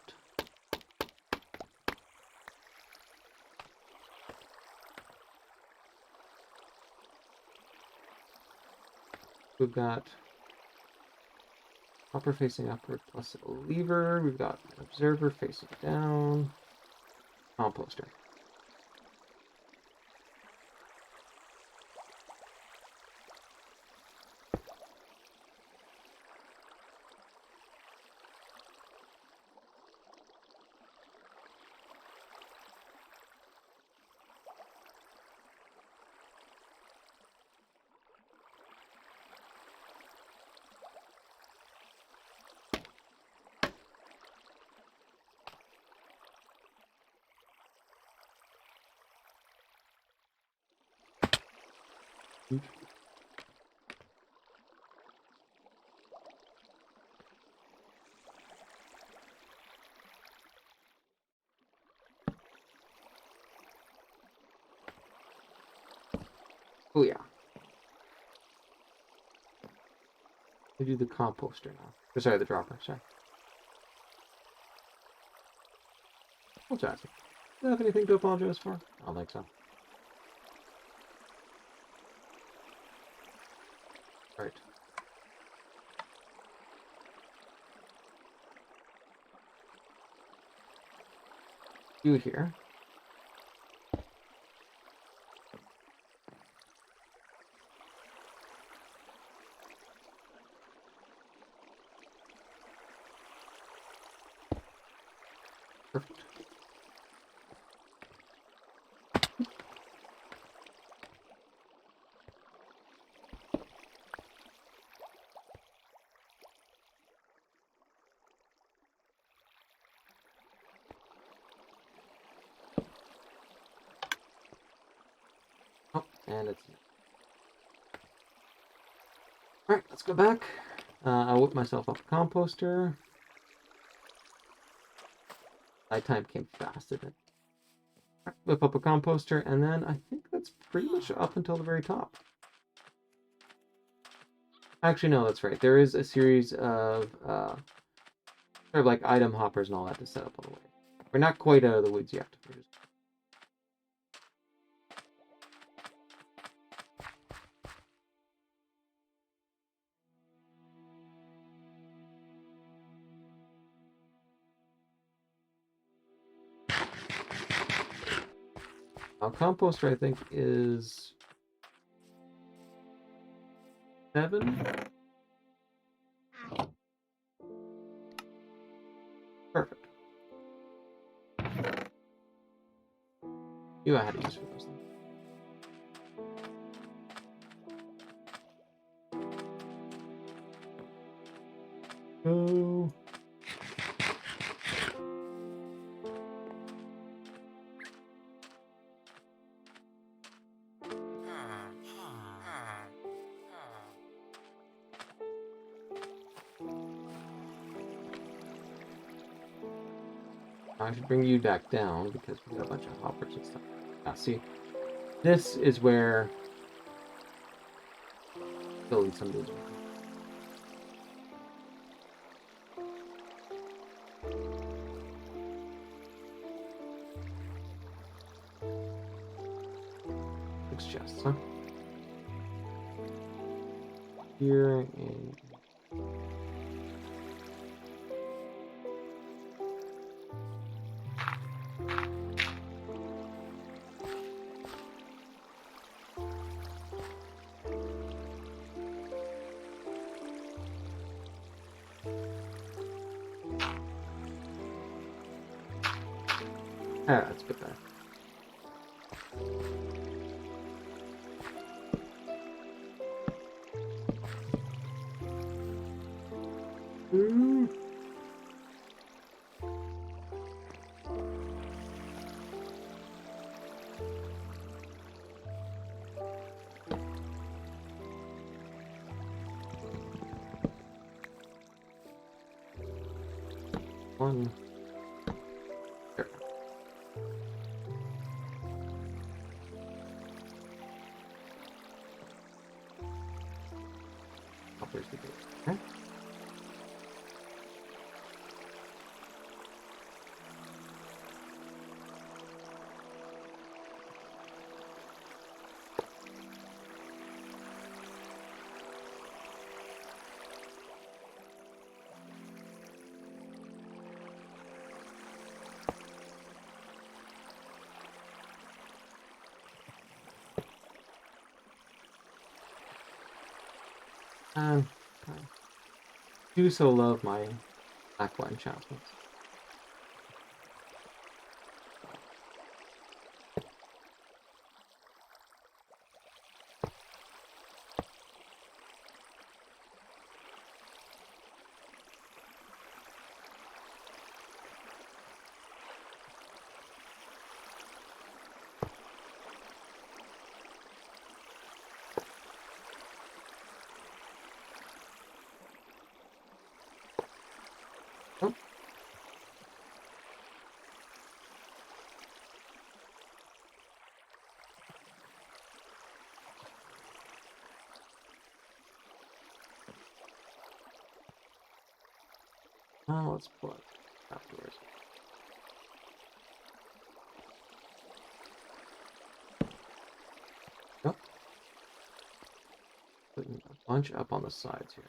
We've got upper facing upward plus a lever. We've got an observer facing down. Composter. Oh yeah. We do the composter now. Oh, sorry, the dropper. Sorry. Apologize. Do you have anything to apologize for? I don't think so. Right. You here. Perfect. Oh, and it's... Alright, let's go back. I'll whip myself up a composter. Nighttime came fast, didn't it? Right, whip up a composter, and then I think that's pretty much up until the very top. Actually, no, that's right. There is a series of sort of like item hoppers and all that to set up on the way. We're not quite out of the woods yet. We're just... Now, composter, I think, is 7. Perfect. You know how to use for those things. Go. I should bring you back down because we got a bunch of hoppers and stuff. Ah, see, this is where building some of these. Six chests, huh? Here and that's a bit better. Ooh. One. There. Where's the gate? Okay. I do so love my aqua enchantments. Oh, Let's pull it afterwards. Yep. Putting a bunch up on the sides here.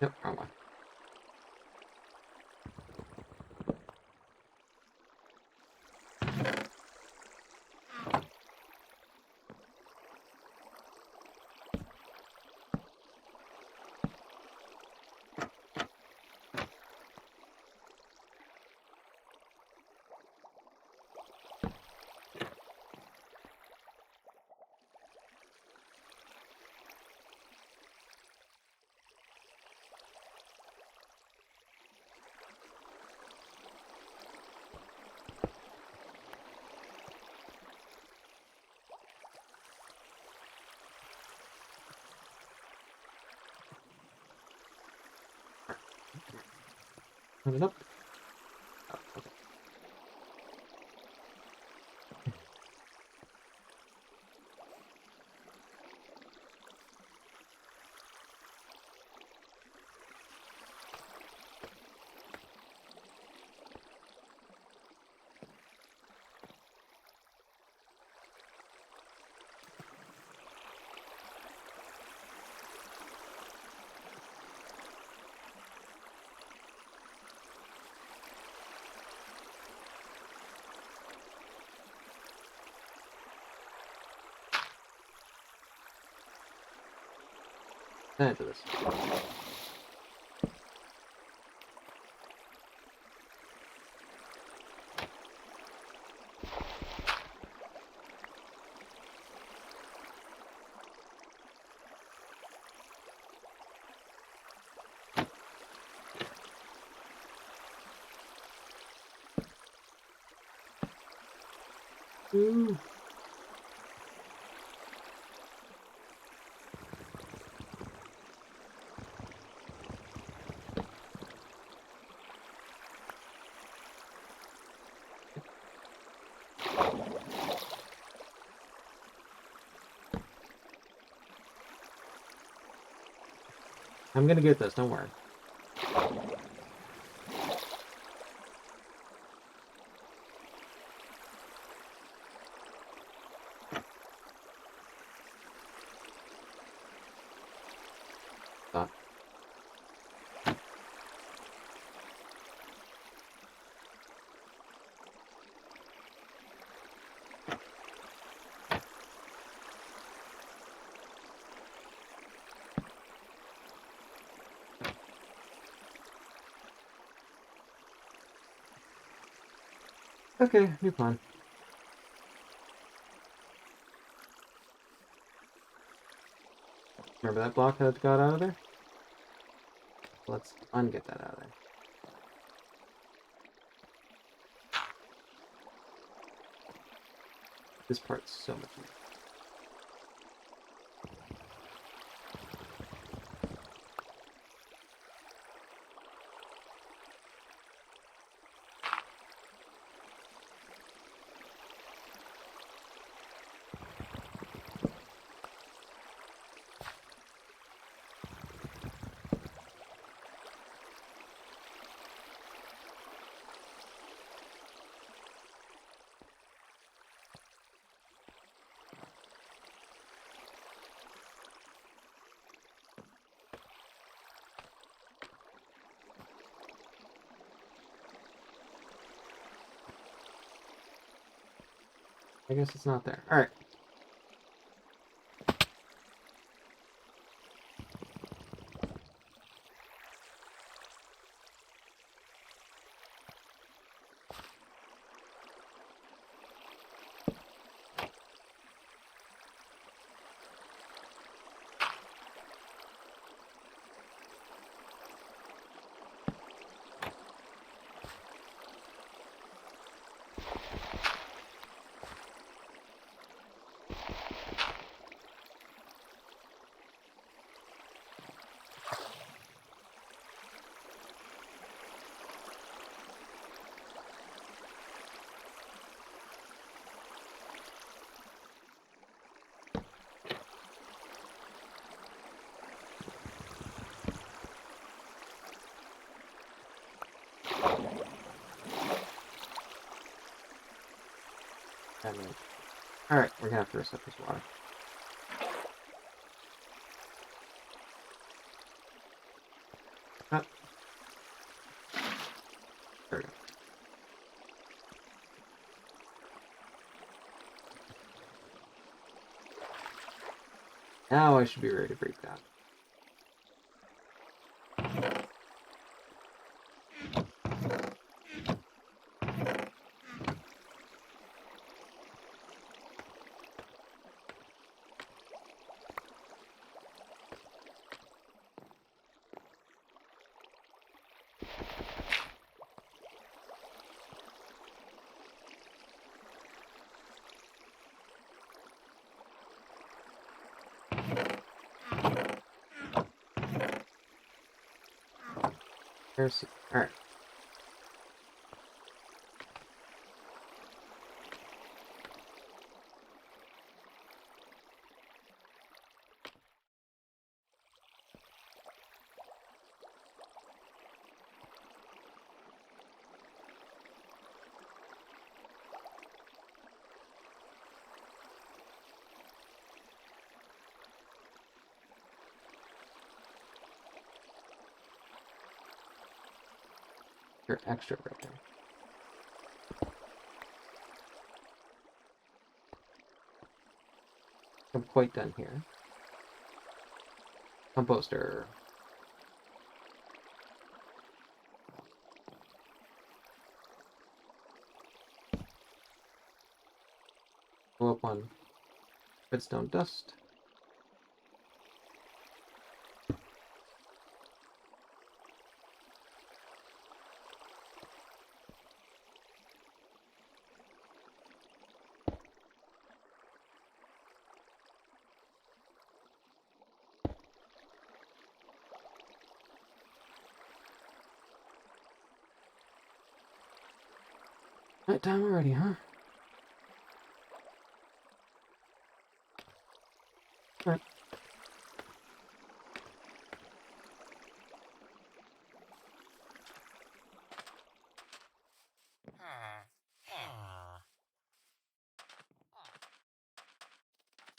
Yep, wrong one. Turn it up. Oh, okay. Into this. Ooh. I'm gonna get this, don't worry. Stop. Okay, new plan. Remember that block that got out of there? Let's unget that out of there. This part's so much easier. I guess it's not there. All right. mean. Alright, we're gonna have to reset this water. Ah. There we go. Now I should be ready to break that. There's, alright. You're extra right there. I'm quite done here. Composter. Go up on redstone dust. Nighttime already, huh? Alright.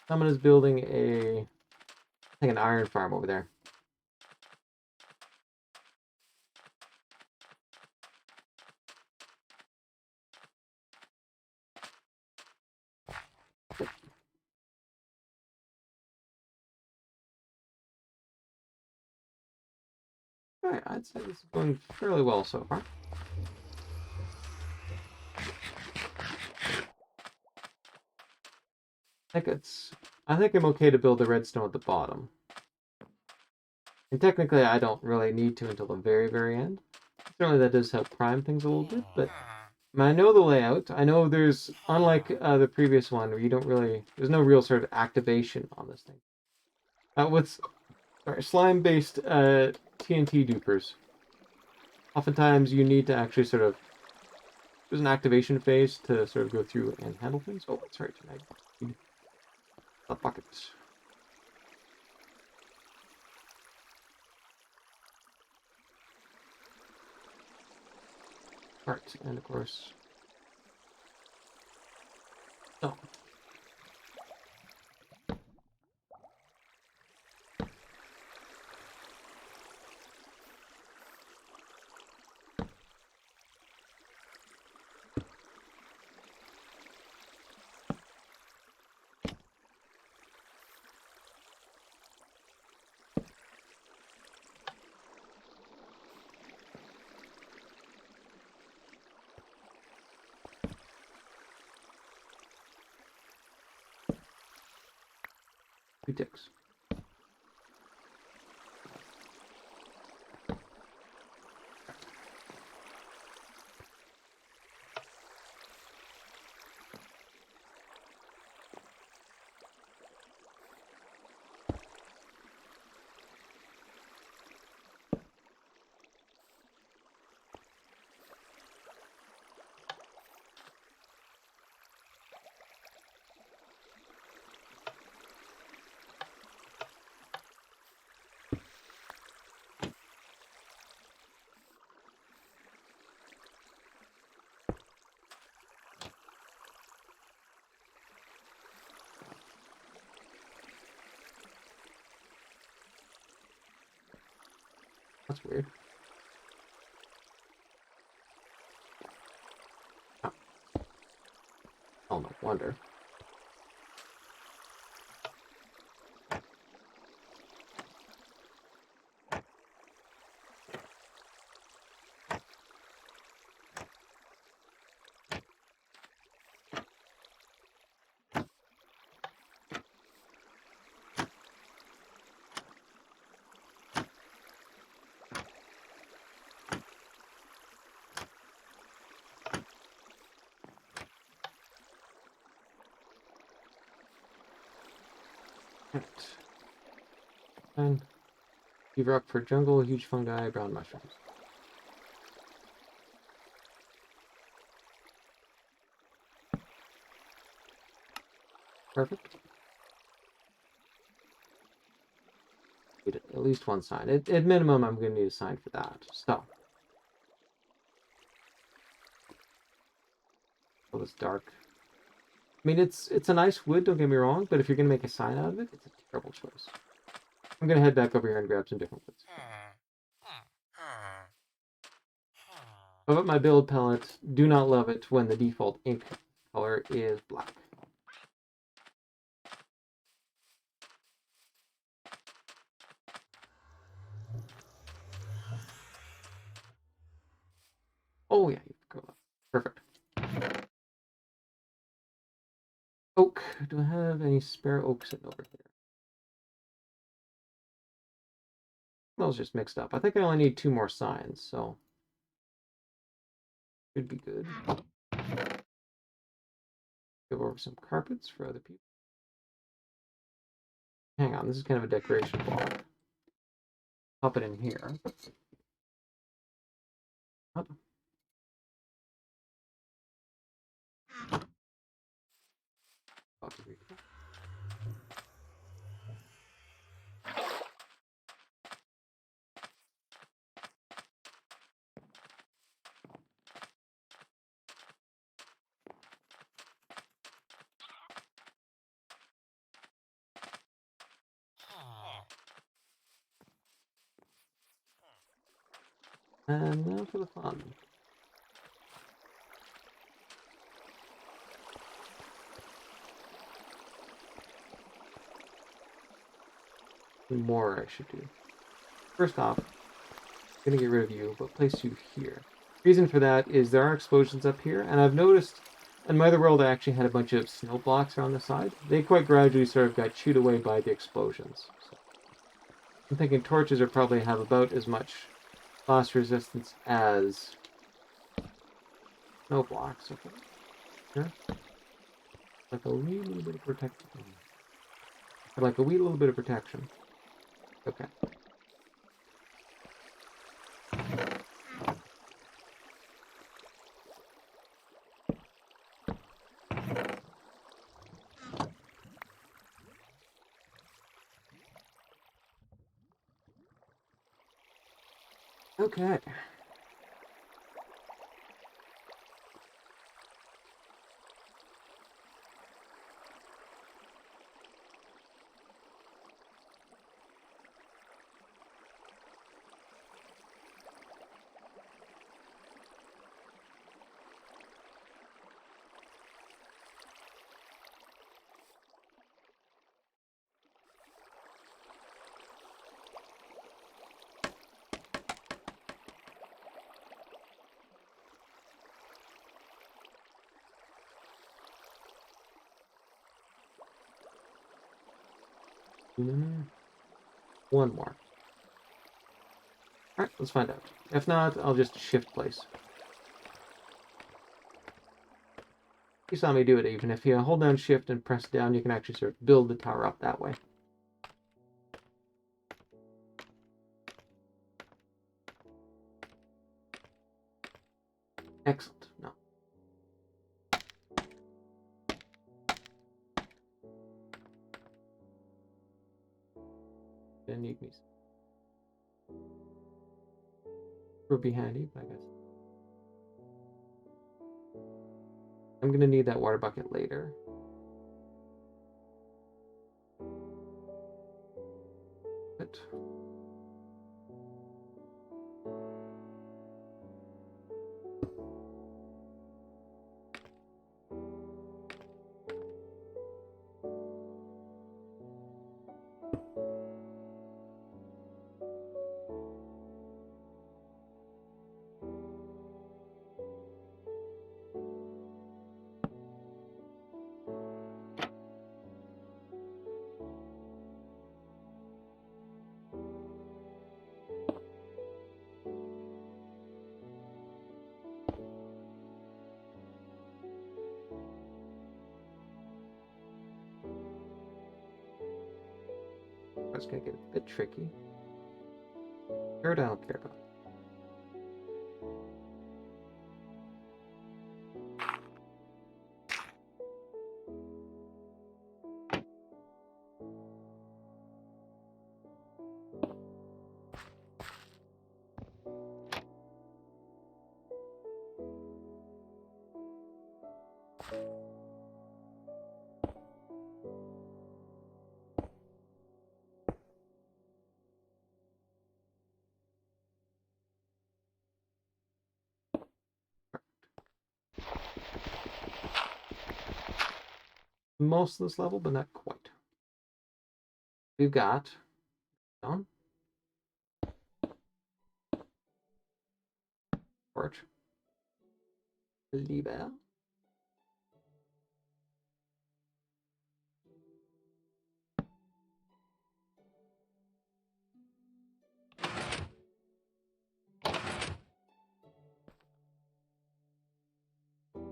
Someone is building I think an iron farm over there. Alright, I'd say this is going fairly well so far. I think I'm okay to build the redstone at the bottom. And technically I don't really need to until the very, very end. Certainly that does help prime things a little bit, but I know the layout. I know there's, unlike the previous one, where you don't really, there's no real sort of activation on this thing. Slime-based TNT dupers. Oftentimes you need to actually sort of, there's an activation phase to sort of go through and handle things. Oh, that's right, I need a bucket. Alright, and of course, oh. Two ticks. That's weird. Oh, oh no wonder. Right. And Beaver rock for jungle, huge fungi, brown mushrooms. Perfect. Need at least one sign. At minimum, I'm going to need a sign for that. So. All this dark. I mean, it's a nice wood, don't get me wrong, but if you're going to make a sign out of it, it's a terrible choice. I'm going to head back over here and grab some different woods. But my build palette, do not love it when the default ink color is black. Oh yeah, you go up. Perfect. Oak. Do I have any spare oak sitting over here? Those just mixed up. I think I only need 2 more signs, so should be good. Go over some carpets for other people. Hang on, this is kind of a decoration block. Pop it in here. Up. And now for the fun. More I should do. First off, I'm gonna get rid of you, but place you here. Reason for that is there are explosions up here, and I've noticed in my other world I actually had a bunch of snow blocks around the side. They quite gradually sort of got chewed away by the explosions. So I'm thinking torches are probably have about as much blast resistance as snow blocks. Okay. Sure. Like a wee little bit of protection. Like a wee little bit of protection. Okay. Okay. One more. Alright, let's find out. If not, I'll just shift place. You saw me do it. Even if you hold down shift and press down, you can actually sort of build the tower up that way. Excellent. No. Gonna need me. Would be handy, I guess. I'm gonna need that water bucket later. But it's going to get a bit tricky. Third, I don't care about. Most of this level, but not quite. We've got stone, torch, lever,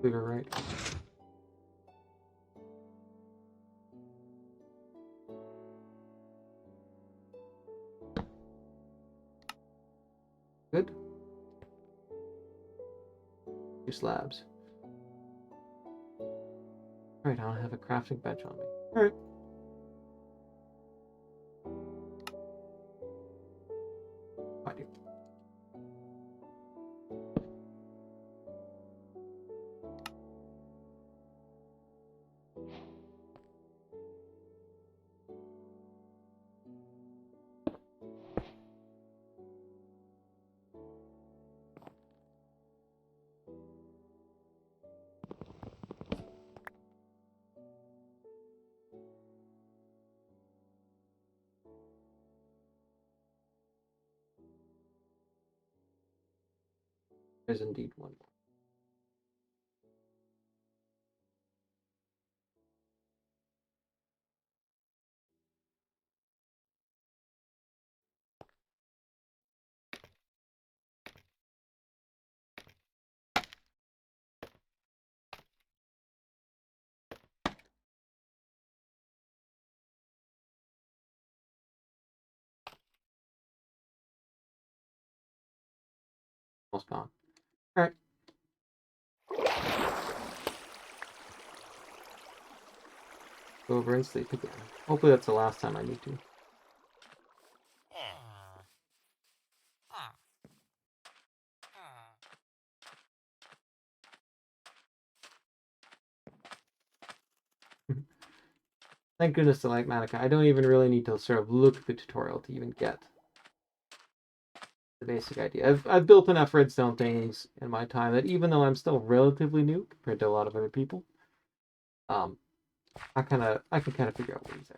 lever right. Good. 2 slabs. Alright, I don't have a crafting bench on me. Alright. I do. There's indeed one more. Almost gone. Alright. Go over and sleep again. Hopefully that's the last time I need to. Thank goodness to like Manica. I don't even really need to sort of look at the tutorial to even get the basic idea. I've built enough redstone things in my time that even though I'm still relatively new compared to a lot of other people, I can kind of figure out what he's saying.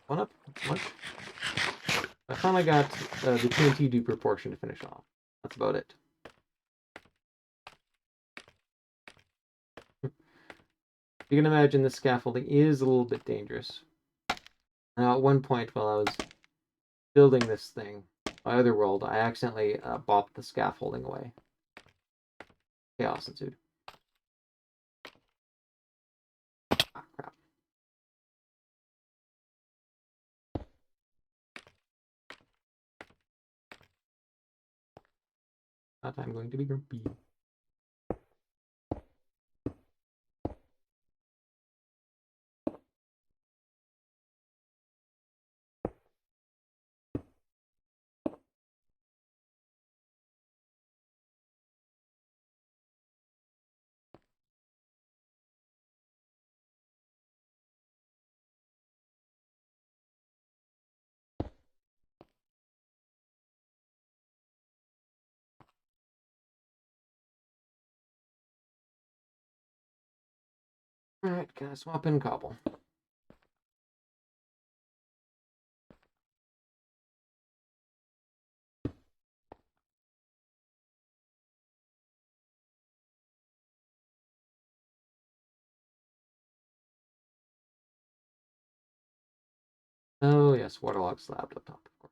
One up. One. I finally got the TNT duper portion to finish off. That's about it. You can imagine the scaffolding is a little bit dangerous. Now, at one point while I was building this thing, my other world, I accidentally bopped the scaffolding away. Chaos ensued. Ah, crap. That I'm going to be grumpy. Alright, gonna swap in cobble. Oh, yes, waterlogged slab up top, of course.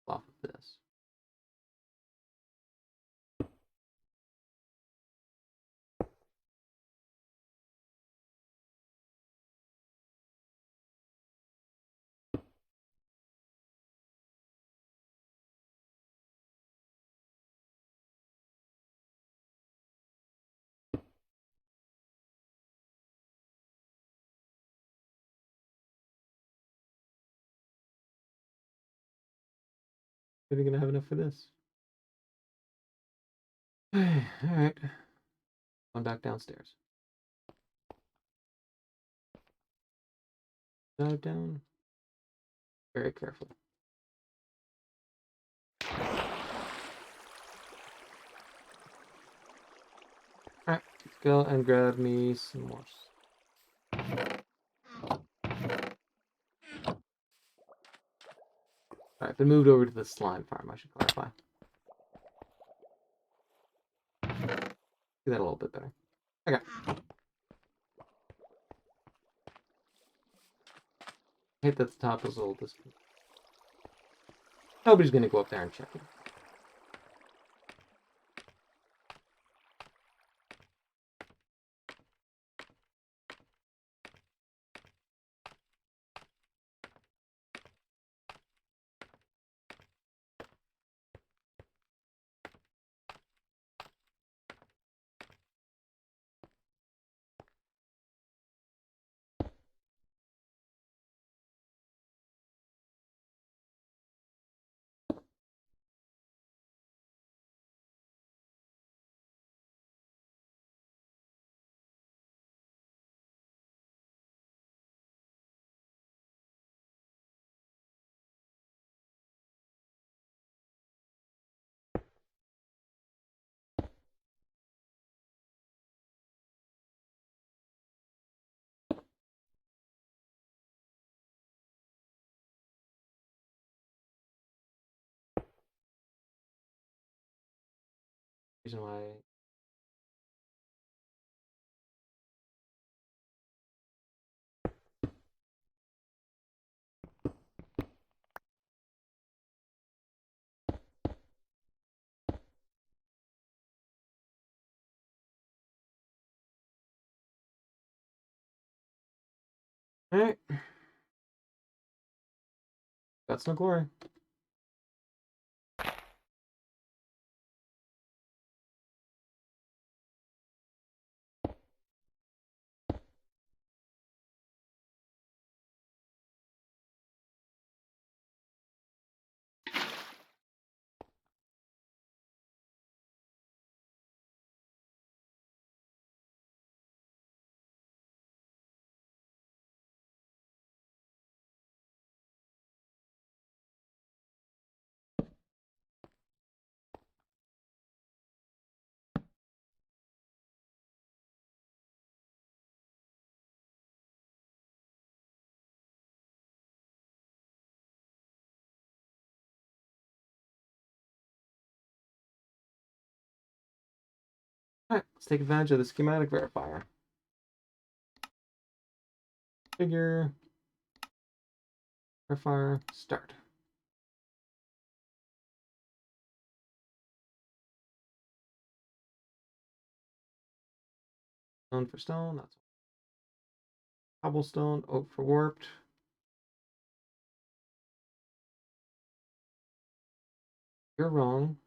Off of this. Are we gonna have enough for this? Alright. Going back downstairs. Dive down. Very carefully. Alright, let's go and grab me some more. Alright, been moved over to the slime farm, I should clarify. Do that a little bit better. Okay. I hate that the top is a little distant. Nobody's gonna go up there and check it. Reason why. Alright. That's no glory. Alright, let's take advantage of the schematic verifier. Figure. Verifier. Start. Stone for stone. That's cobblestone. Oak for warped. You're wrong.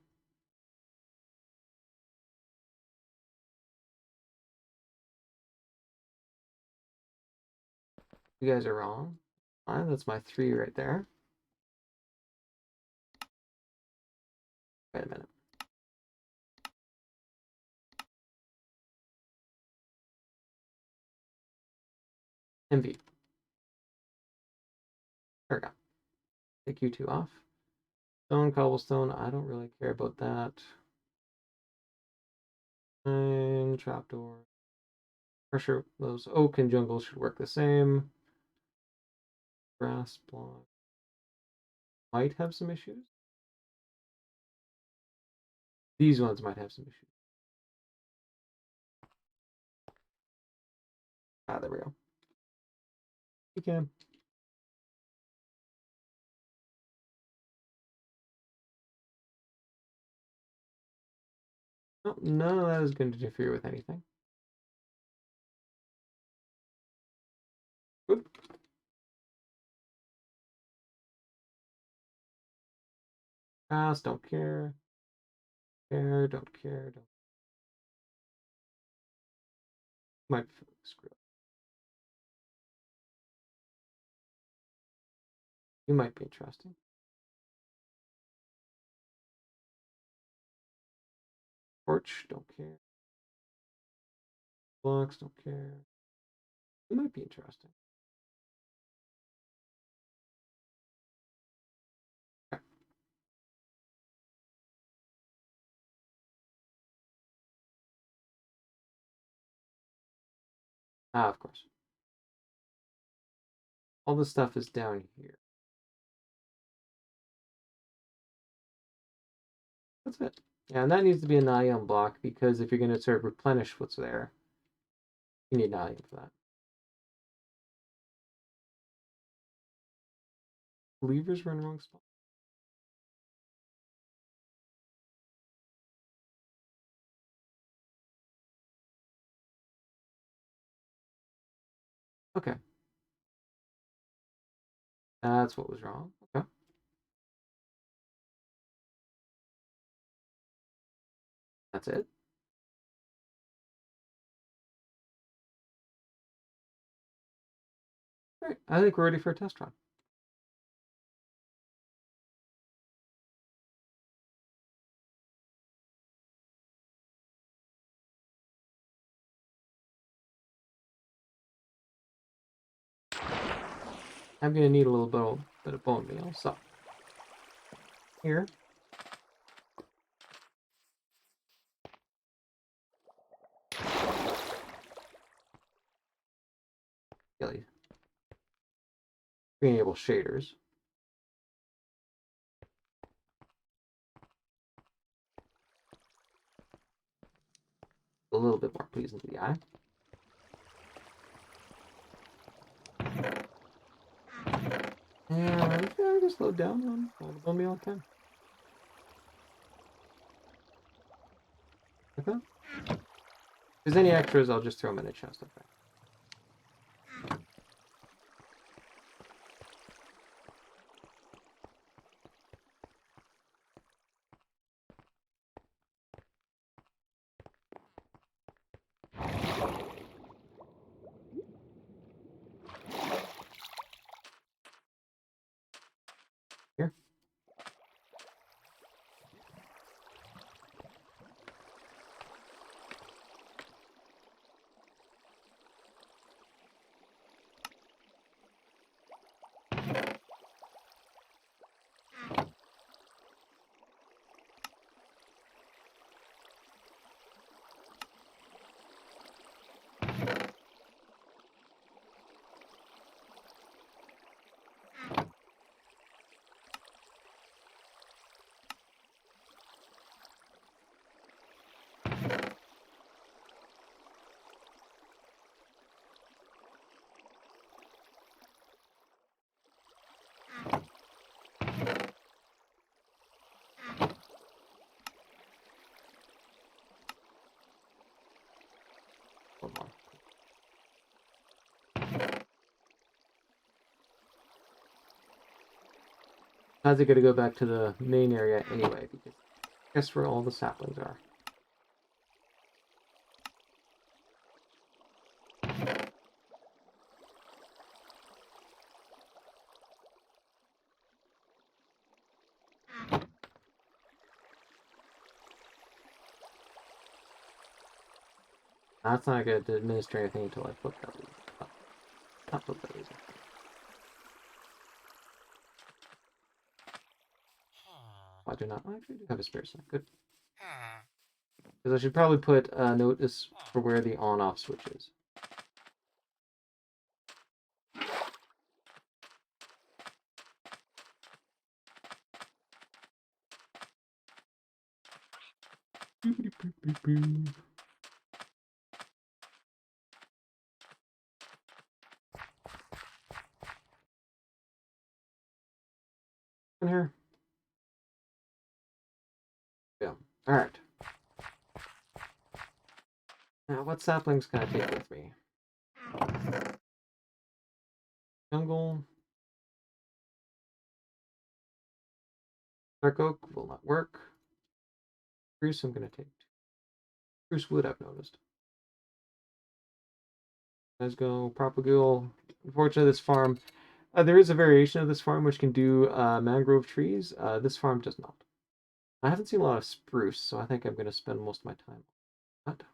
You guys are wrong. Fine, that's my 3 right there. Wait a minute. MV. There we go. Take you two off. Stone, cobblestone, I don't really care about that. And trapdoor. Pressure, those oak and jungle should work the same. Grass block might have some issues. These ones might have some issues. Ah, there we go. You can. No, none of that is going to interfere with anything. Good. Grass, don't care. Care, don't care. Don't. Might screw up. You might be interesting. Porch, don't care. Blocks, don't care. You might be interesting. Okay. Ah, of course. All this stuff is down here. That's it. Yeah, and that needs to be an ion block because if you're going to sort of replenish what's there, you need an ion for that. Levers were in the wrong spot. Okay. That's what was wrong. Okay. That's it. All right. I think we're ready for a test run. I'm going to need a little bit of bone meal. So here. Really enable shaders. A little bit more pleasing to the eye. And yeah, just slow down on all the bone meal I can. Okay. If there's any extras, I'll just throw them in a chest. Okay. Here. One more. How's it going to go back to the main area anyway? Because guess where all the saplings are. That's not going to administer anything until I flip that lever. Oh, not flip that lever. do not. I actually do have a spare set. Good. Because I should probably put a notice for where the on-off switch is. In here. Yeah. All right. Now, what saplings can I take with me? Jungle. Dark oak will not work. Spruce I'm going to take. Spruce wood I've noticed. Let's go propagule. Unfortunately, this farm, there is a variation of this farm which can do mangrove trees. This farm does not. I haven't seen a lot of spruce, so I think I'm going to spend most of my time on that.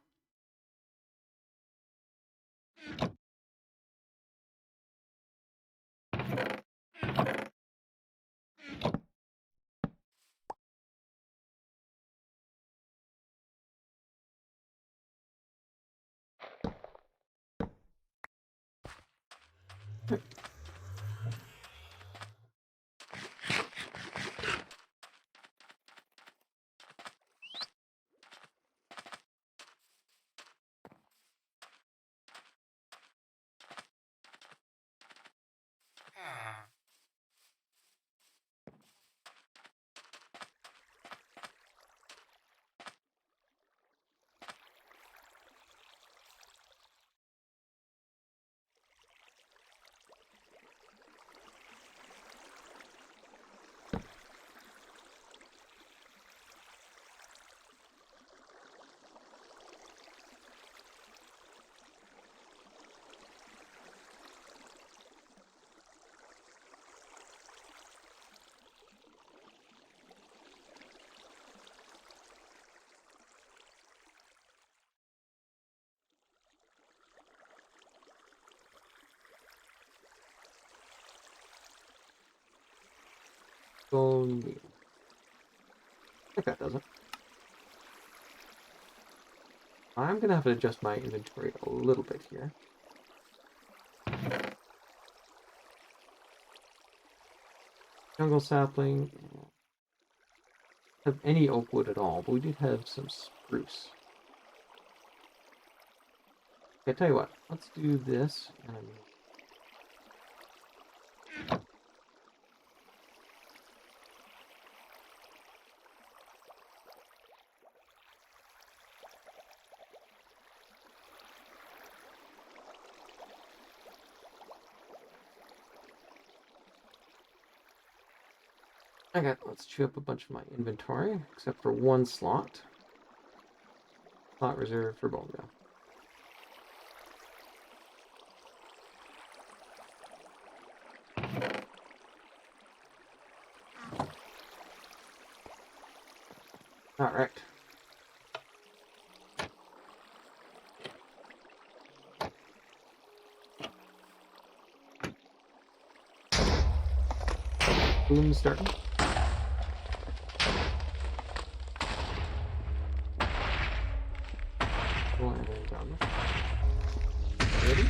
I think that does it. I'm going to have to adjust my inventory a little bit here. Jungle sapling. Have any oak wood at all, but we did have some spruce. Okay, tell you what, let's do this. Okay, let's chew up a bunch of my inventory, except for one slot. Slot reserved for bone meal. All right. Boom starting. Ready?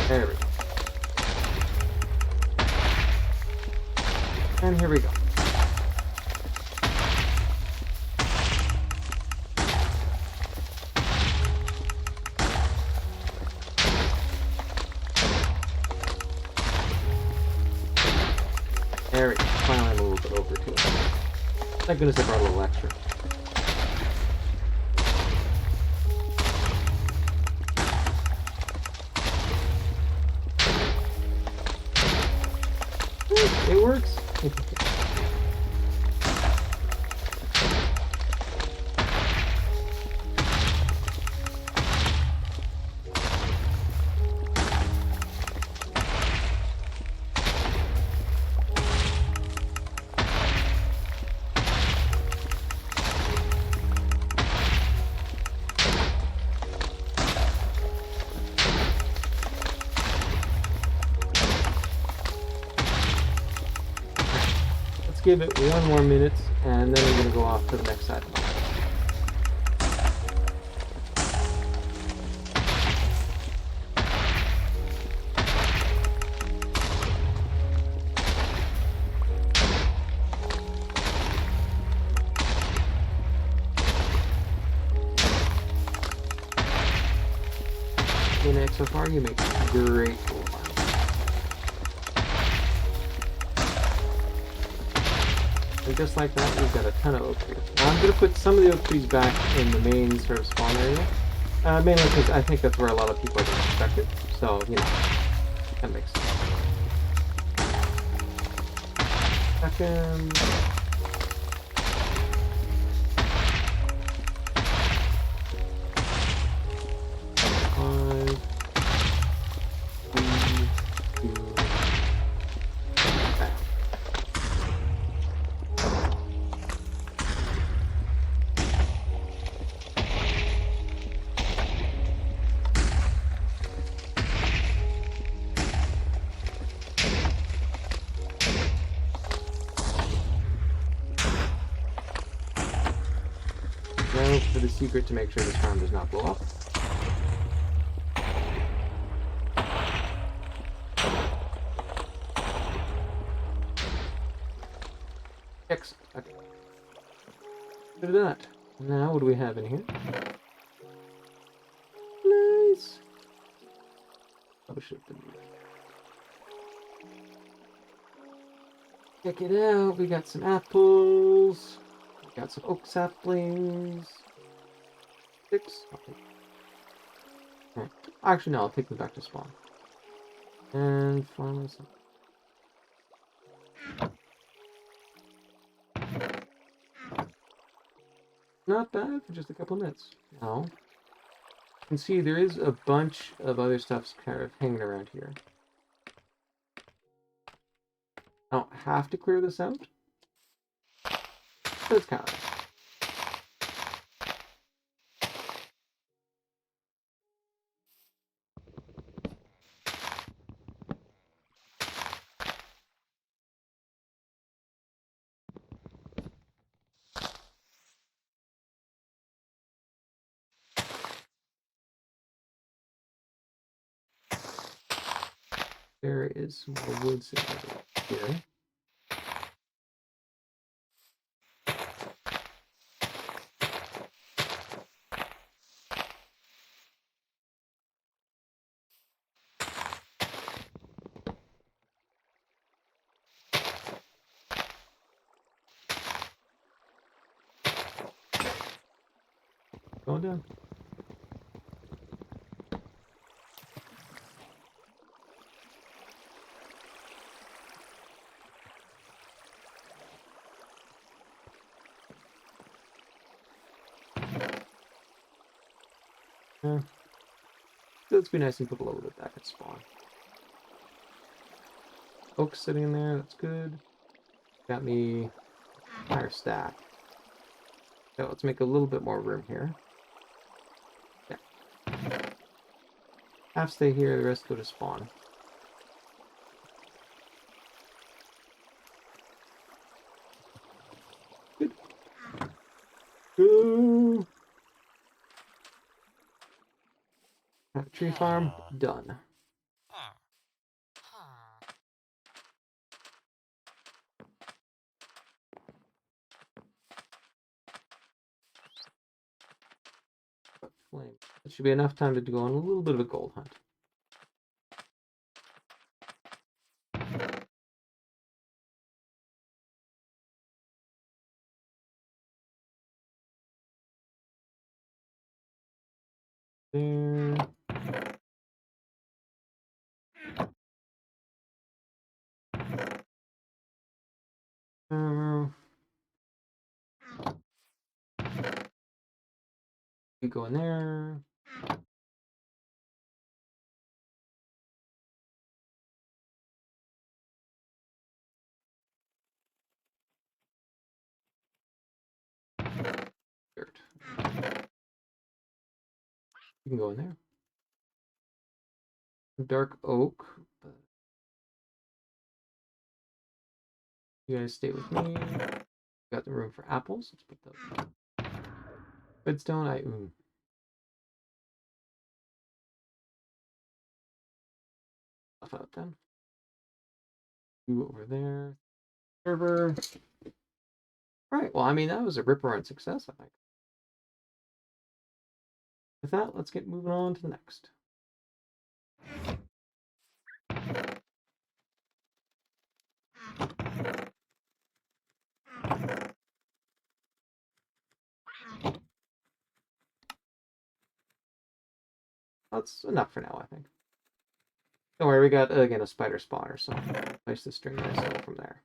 There we go. And here we go. There we go. Finally, I'm a little bit over to it. Thank goodness I brought a little extra. It works. give it 1 more minute, and then I'm going to go off to the next side. So far, you make great tool files. And just like that, we've got a ton of oak trees. Now I'm going to put some of the oak trees back in the main sort of spawn area. Mainly because I think that's where a lot of people are going to expect it. So, you know, that makes sense. Second. Now for the secret to make sure this farm does not blow up. Excellent. Okay. Look at that. Now what do we have in here? Nice. Oh, shit. Check it out. We got some apples. We got some oak saplings. 6. Okay. Actually, no. I'll take them back to spawn. And farm this up. Not bad for just a couple minutes. Now, you can see there is a bunch of other stuff kind of hanging around here. I don't have to clear this out, but it's kind of nice. There is some more wood sitting over here. Going down. Yeah. Let's be nice and put a little bit back at spawn. Oak sitting in there, that's good. Got me higher stack. So let's make a little bit more room here. Yeah. Half stay here, the rest go to spawn. Good. Go! Tree farm, done. Flame. It should be enough time to go on a little bit of a gold hunt. There. You go in there. Dirt. You can go in there. Dark oak. You guys stay with me. Got the room for apples. Let's put the redstone. Stuff out then. You over there. Server. All right. Well, I mean, that was a rip-roaring success, I think. With that, let's get moving on to the next. That's enough for now, I think. Don't worry, we got, again, a spider spawner, so place the string nice from there.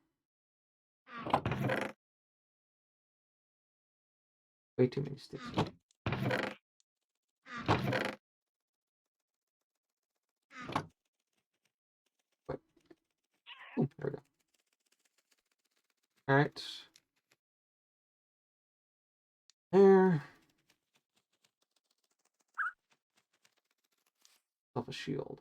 Way too many sticks. Wait. Ooh, there we go. Alright. There. Self a shield.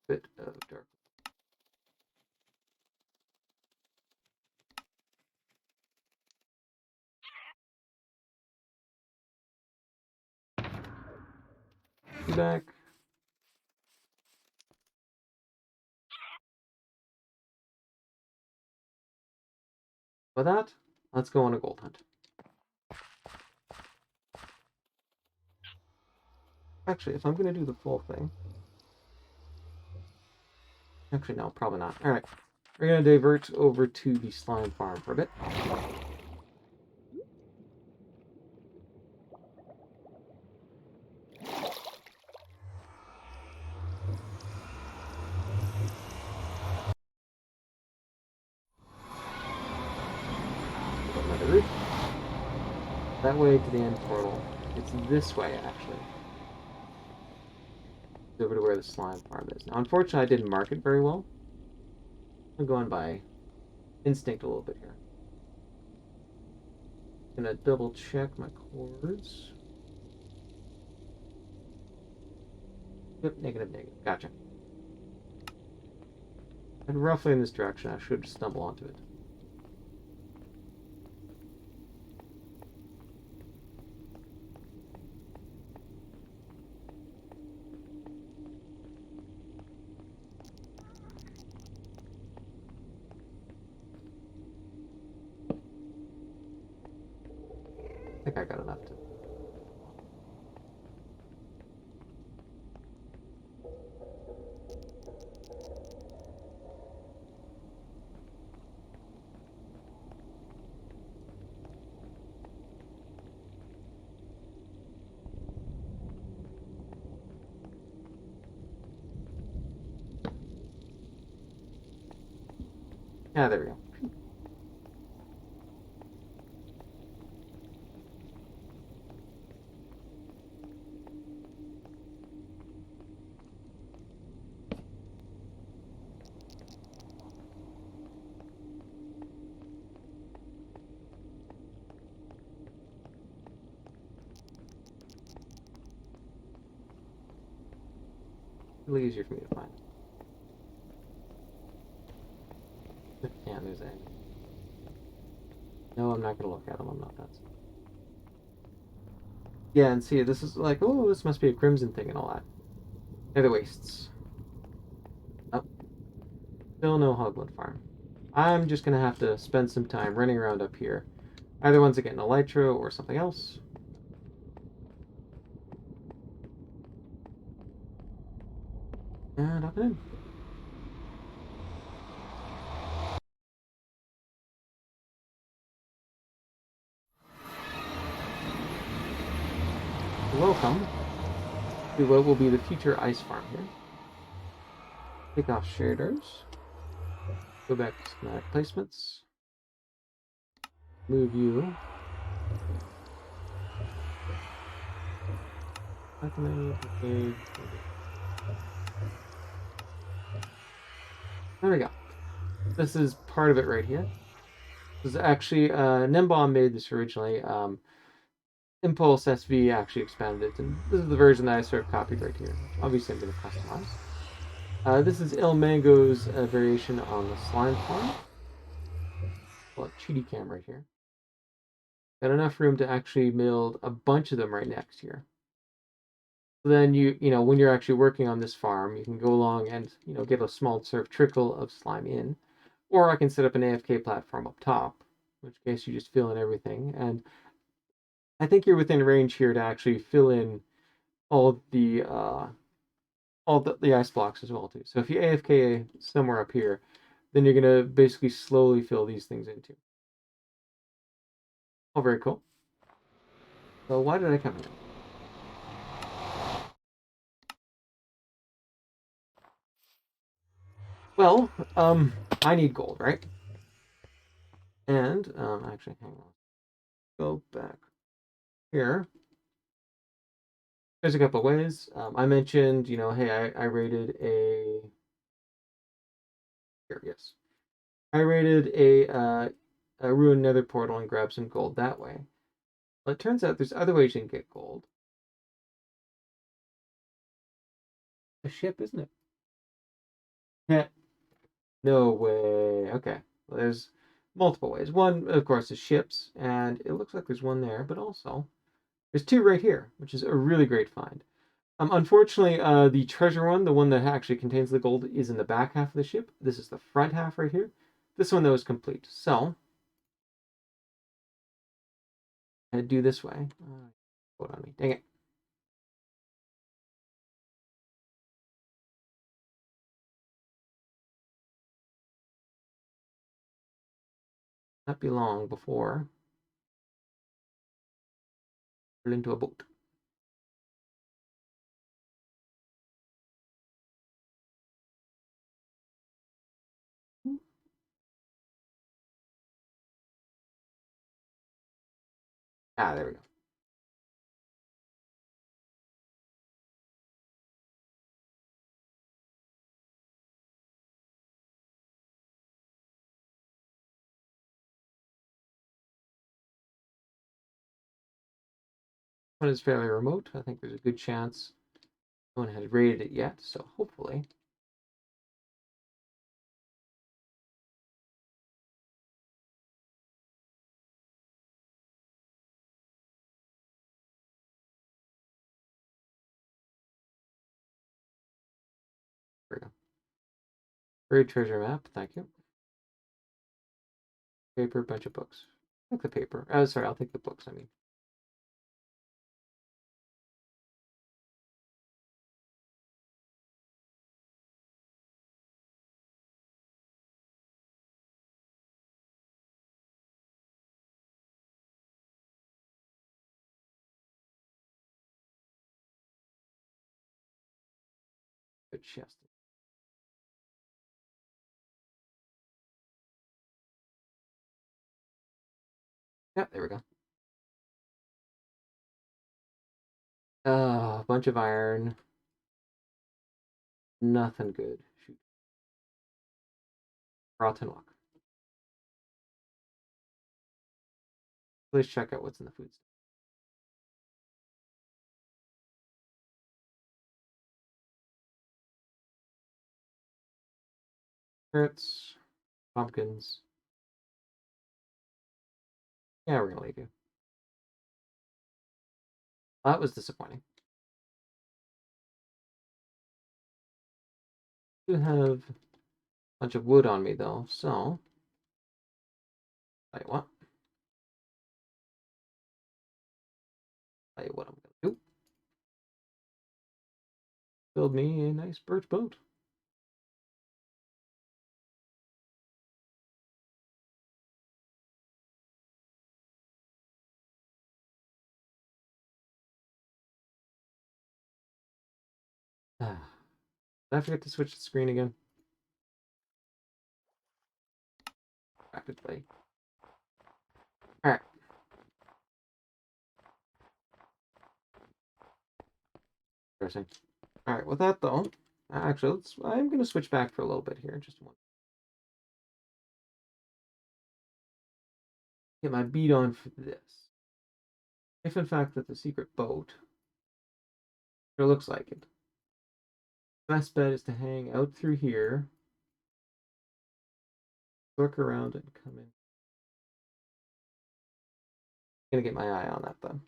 Bit of dark. Back. With that, let's go on a gold hunt. Actually, if I'm going to do the full thing... Actually, no, probably not. Alright. We're going to divert over to the slime farm for a bit. Another route. That way to the end portal. It's this way, actually. It's over to where the slime farm is. Now, unfortunately, I didn't mark it very well. I'm going by instinct a little bit here. Gonna double check my coords. Yep, negative, negative. Gotcha. And roughly in this direction, I should stumble onto it. I think I got enough to... Yeah, there we go. Really easier for me to find. Yeah, there's a... No, I'm not going to look at them. I'm not that. Yeah, and see, this is like, oh, this must be a crimson thing and all that. Nether wastes. Nope. Still no hogwood farm. I'm just going to have to spend some time running around up here. Either one's getting a elytra or something else. And up and in. Welcome to what will be the future ice farm here. Take off shaders. Go back to schematic placements. Move you. Okay. There we go. This is part of it right here. This is actually Nembom made this originally. Impulse SV actually expanded it, and this is the version that I sort of copied right here, which obviously I'm going to customize. This is Il Mango's variation on the slime farm. Well, cheaty cam right here. Got enough room to actually build a bunch of them right next here. So then when you're actually working on this farm, you can go along and get a small sort of trickle of slime in, or I can set up an AFK platform up top, in which case you just fill in everything. And I think you're within range here to actually fill in all the ice blocks as well too. So if you AFK somewhere up here, then you're gonna basically slowly fill these things into. Oh, very cool. So why did I come here? Well, I need gold, right? And actually, hang on. Go back here. There's a couple of ways. I mentioned, hey, I rated a here, yes. I rated a ruined nether portal and grabbed some gold that way. Well, it turns out there's other ways you can get gold. A ship, isn't it? Yeah. No way. Okay. Well, there's multiple ways. One, of course, is ships, and it looks like there's one there, but also there's two right here, which is a really great find. Unfortunately, the treasure one, the one that actually contains the gold, is in the back half of the ship. This is the front half right here. This one, though, is complete. So, I do this way. Hold on me. Dang it. Not be long before I turn into a boat. Ah, there we go. One is fairly remote. I think there's a good chance no one has raided it yet, so hopefully. There we go. Great treasure map. Thank you. Paper, bunch of books. I take the paper. Oh, sorry, I'll take the books, I mean. Good chest. Yeah, there we go. A bunch of iron. Nothing good. Shoot. Rotten luck. Please check out what's in the food. Carrots, pumpkins. Yeah, we're gonna leave you. That was disappointing. I do have a bunch of wood on me though, so tell you what. Tell you what I'm gonna do. Build me a nice birch boat. Did I forget to switch the screen again? Rapidly. Alright. Interesting. Alright, with that though, actually, I'm gonna switch back for a little bit here. Just one. get my beat on for this. If in fact that the secret boat, it looks like it, best bet is to hang out through here, look around and come in. I'm gonna get my eye on that though.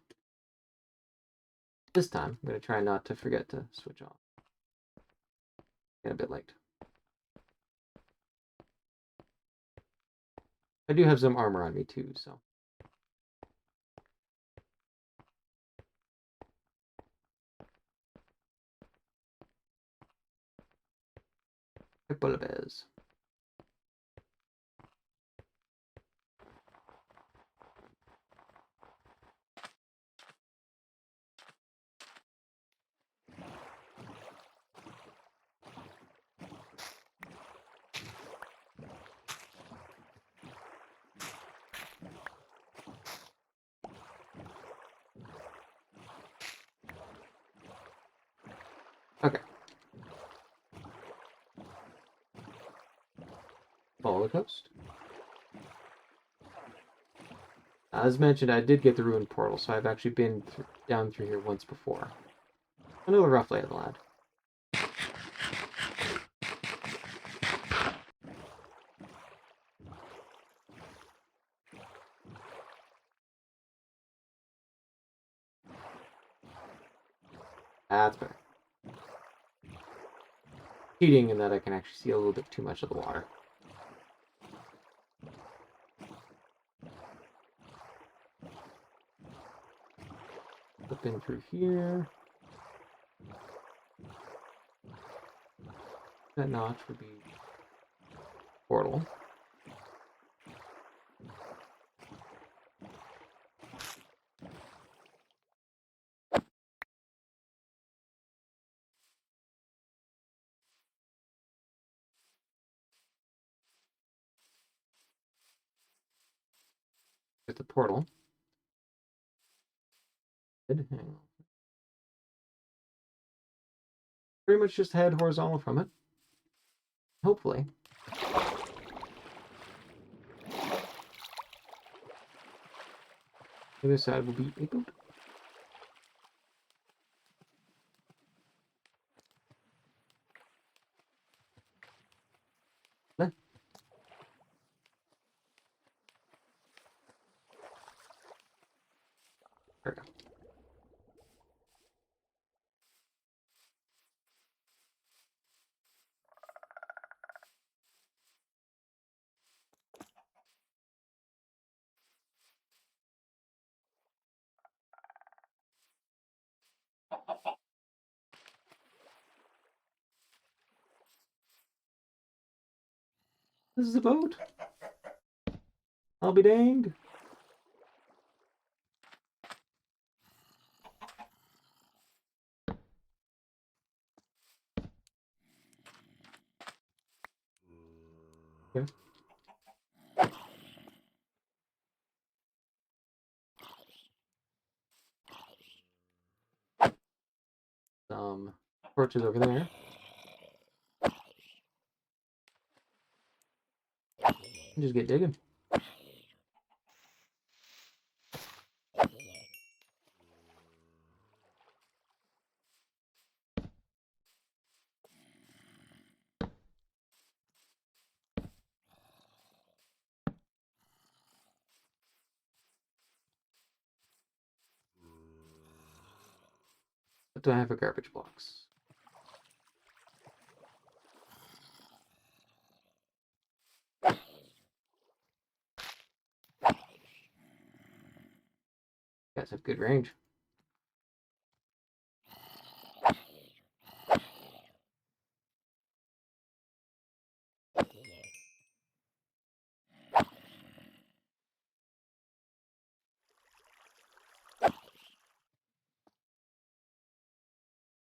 This time, I'm gonna try not to forget to switch off. Getting a bit late. I do have some armor on me too, so. Polar bears. Okay. Follow the coast. As mentioned, I did get the ruined portal, so I've actually been down through here once before. I know the rough lay of the land. That's better. Cheating in that I can actually see a little bit too much of the water. Flip in through here. That notch would be portal. Get the portal. Hang on. Pretty much just head horizontal from it. Hopefully. The other side will be a boat. There. There we go. This is a boat. I'll be danged. Okay. Some torches over there. Just get digging. What do I have for garbage blocks? Guys have good range.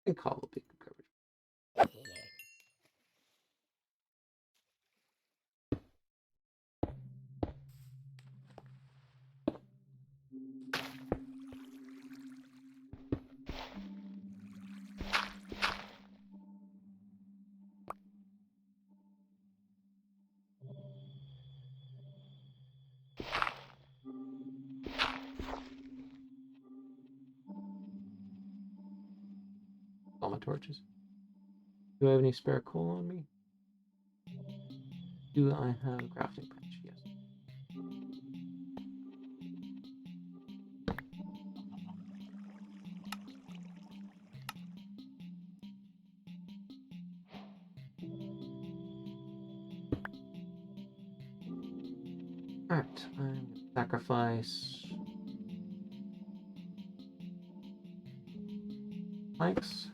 And call will be good coverage. all my torches. Do I have any spare coal on me? Do I have a crafting bench? Yes. Alright, I'm gonna sacrifice planks.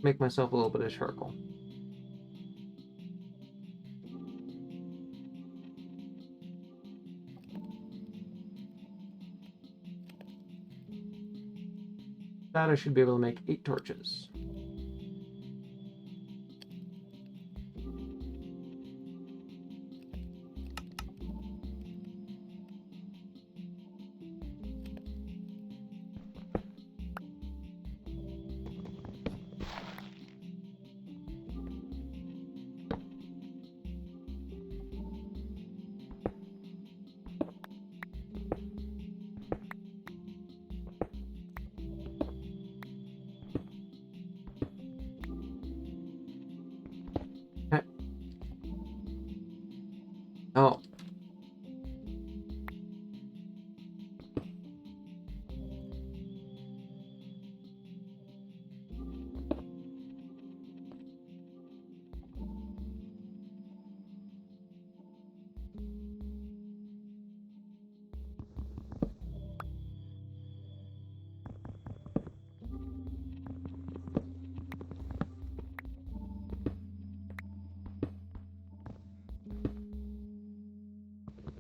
Make myself a little bit of charcoal. That I should be able to make 8 torches. Okay. Oh.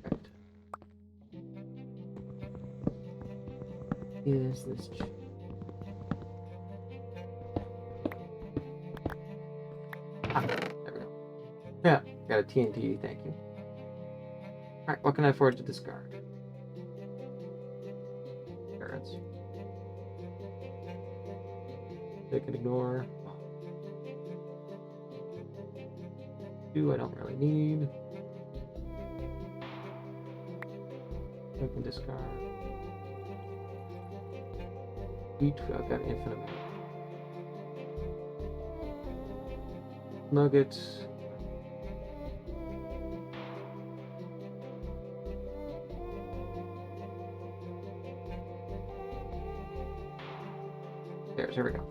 Right. Is this... Ah, there we go. Yeah, got a TNT, thank you. Alright, what can I afford to discard? Carrots. They can ignore. Two I don't really need. I can discard. Wheat, I've got an infinite amount. Nuggets. There we go.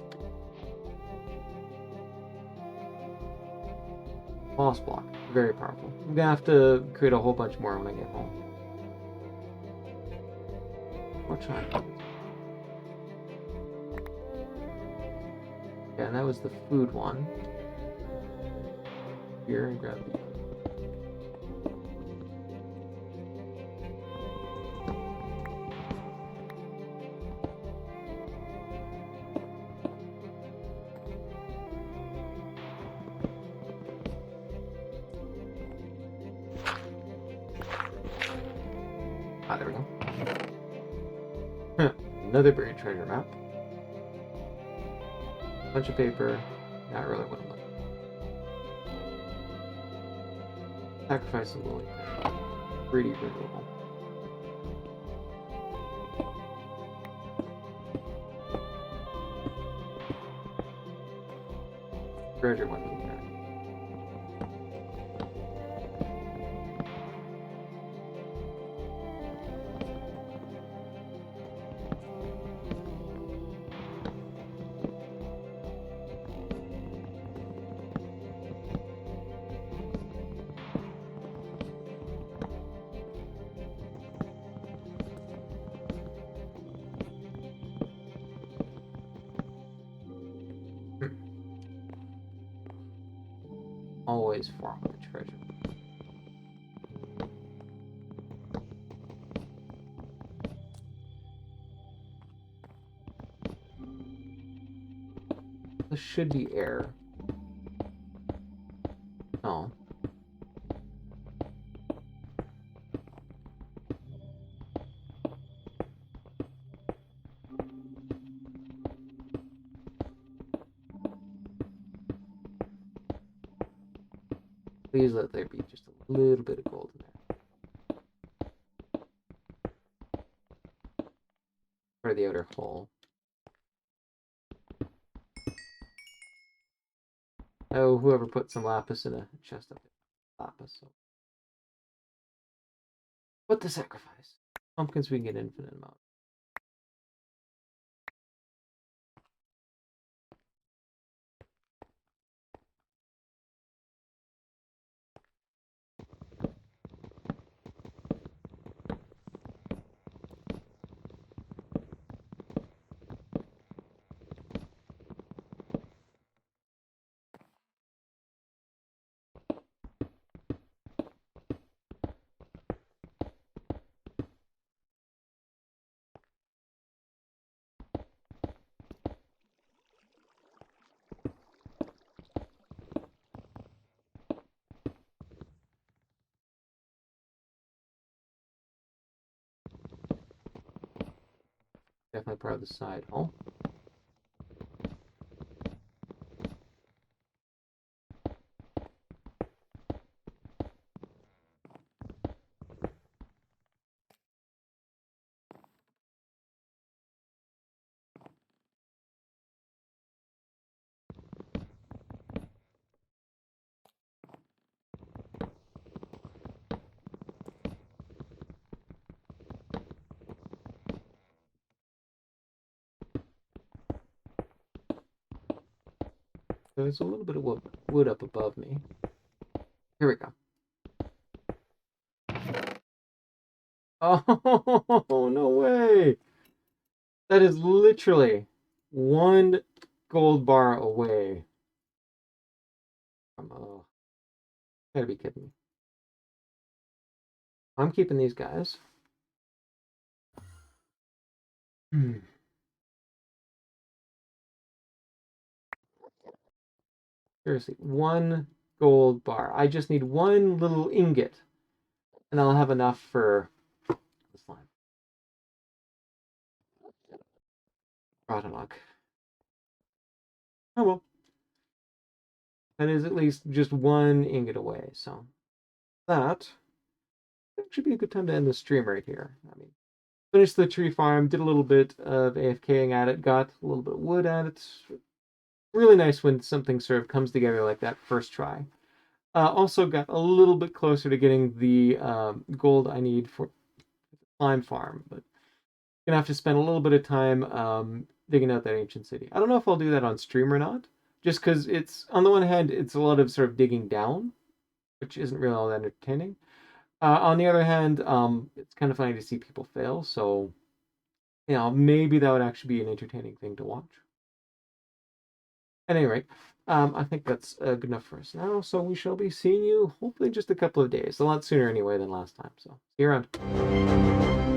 Boss block, very powerful. I'm gonna have to create a whole bunch more when I get home. What should I do? Yeah, and that was the food one. Here and grab the. Ah, there we go. Another buried treasure map. Bunch of paper. Not really what I'm looking for. Sacrifice the lily. Pretty renewable. Treasure one moving back. Always farm the treasure. This should be air. Oh. Please let there be just a little bit of gold in there. For the outer hole. Oh, whoever put some lapis in a chest up there. Lapis. So. What the sacrifice? Pumpkins we can get infinite amount. Definitely part of the side hall. There's a little bit of wood up above me. Here we go. Oh, no way. That is literally 1 gold bar away from, oh, gotta be kidding me. I'm keeping these guys. Seriously, 1 gold bar. I just need one little ingot, and I'll have enough for the slime. Rotten luck. Oh well. That is at least just 1 ingot away, so that should be a good time to end the stream right here. I mean, finished the tree farm, did a little bit of AFKing at it, got a little bit of wood at it. Really nice when something sort of comes together like that first try. Also got a little bit closer to getting the gold I need for the slime farm, but gonna have to spend a little bit of time digging out that ancient city. I don't know if I'll do that on stream or not, just because it's, on the one hand, it's a lot of sort of digging down, which isn't really all that entertaining. On the other hand, it's kind of funny to see people fail, so maybe that would actually be an entertaining thing to watch. At any rate, I think that's good enough for us now. So we shall be seeing you hopefully in just a couple of days, a lot sooner anyway than last time. So see you around.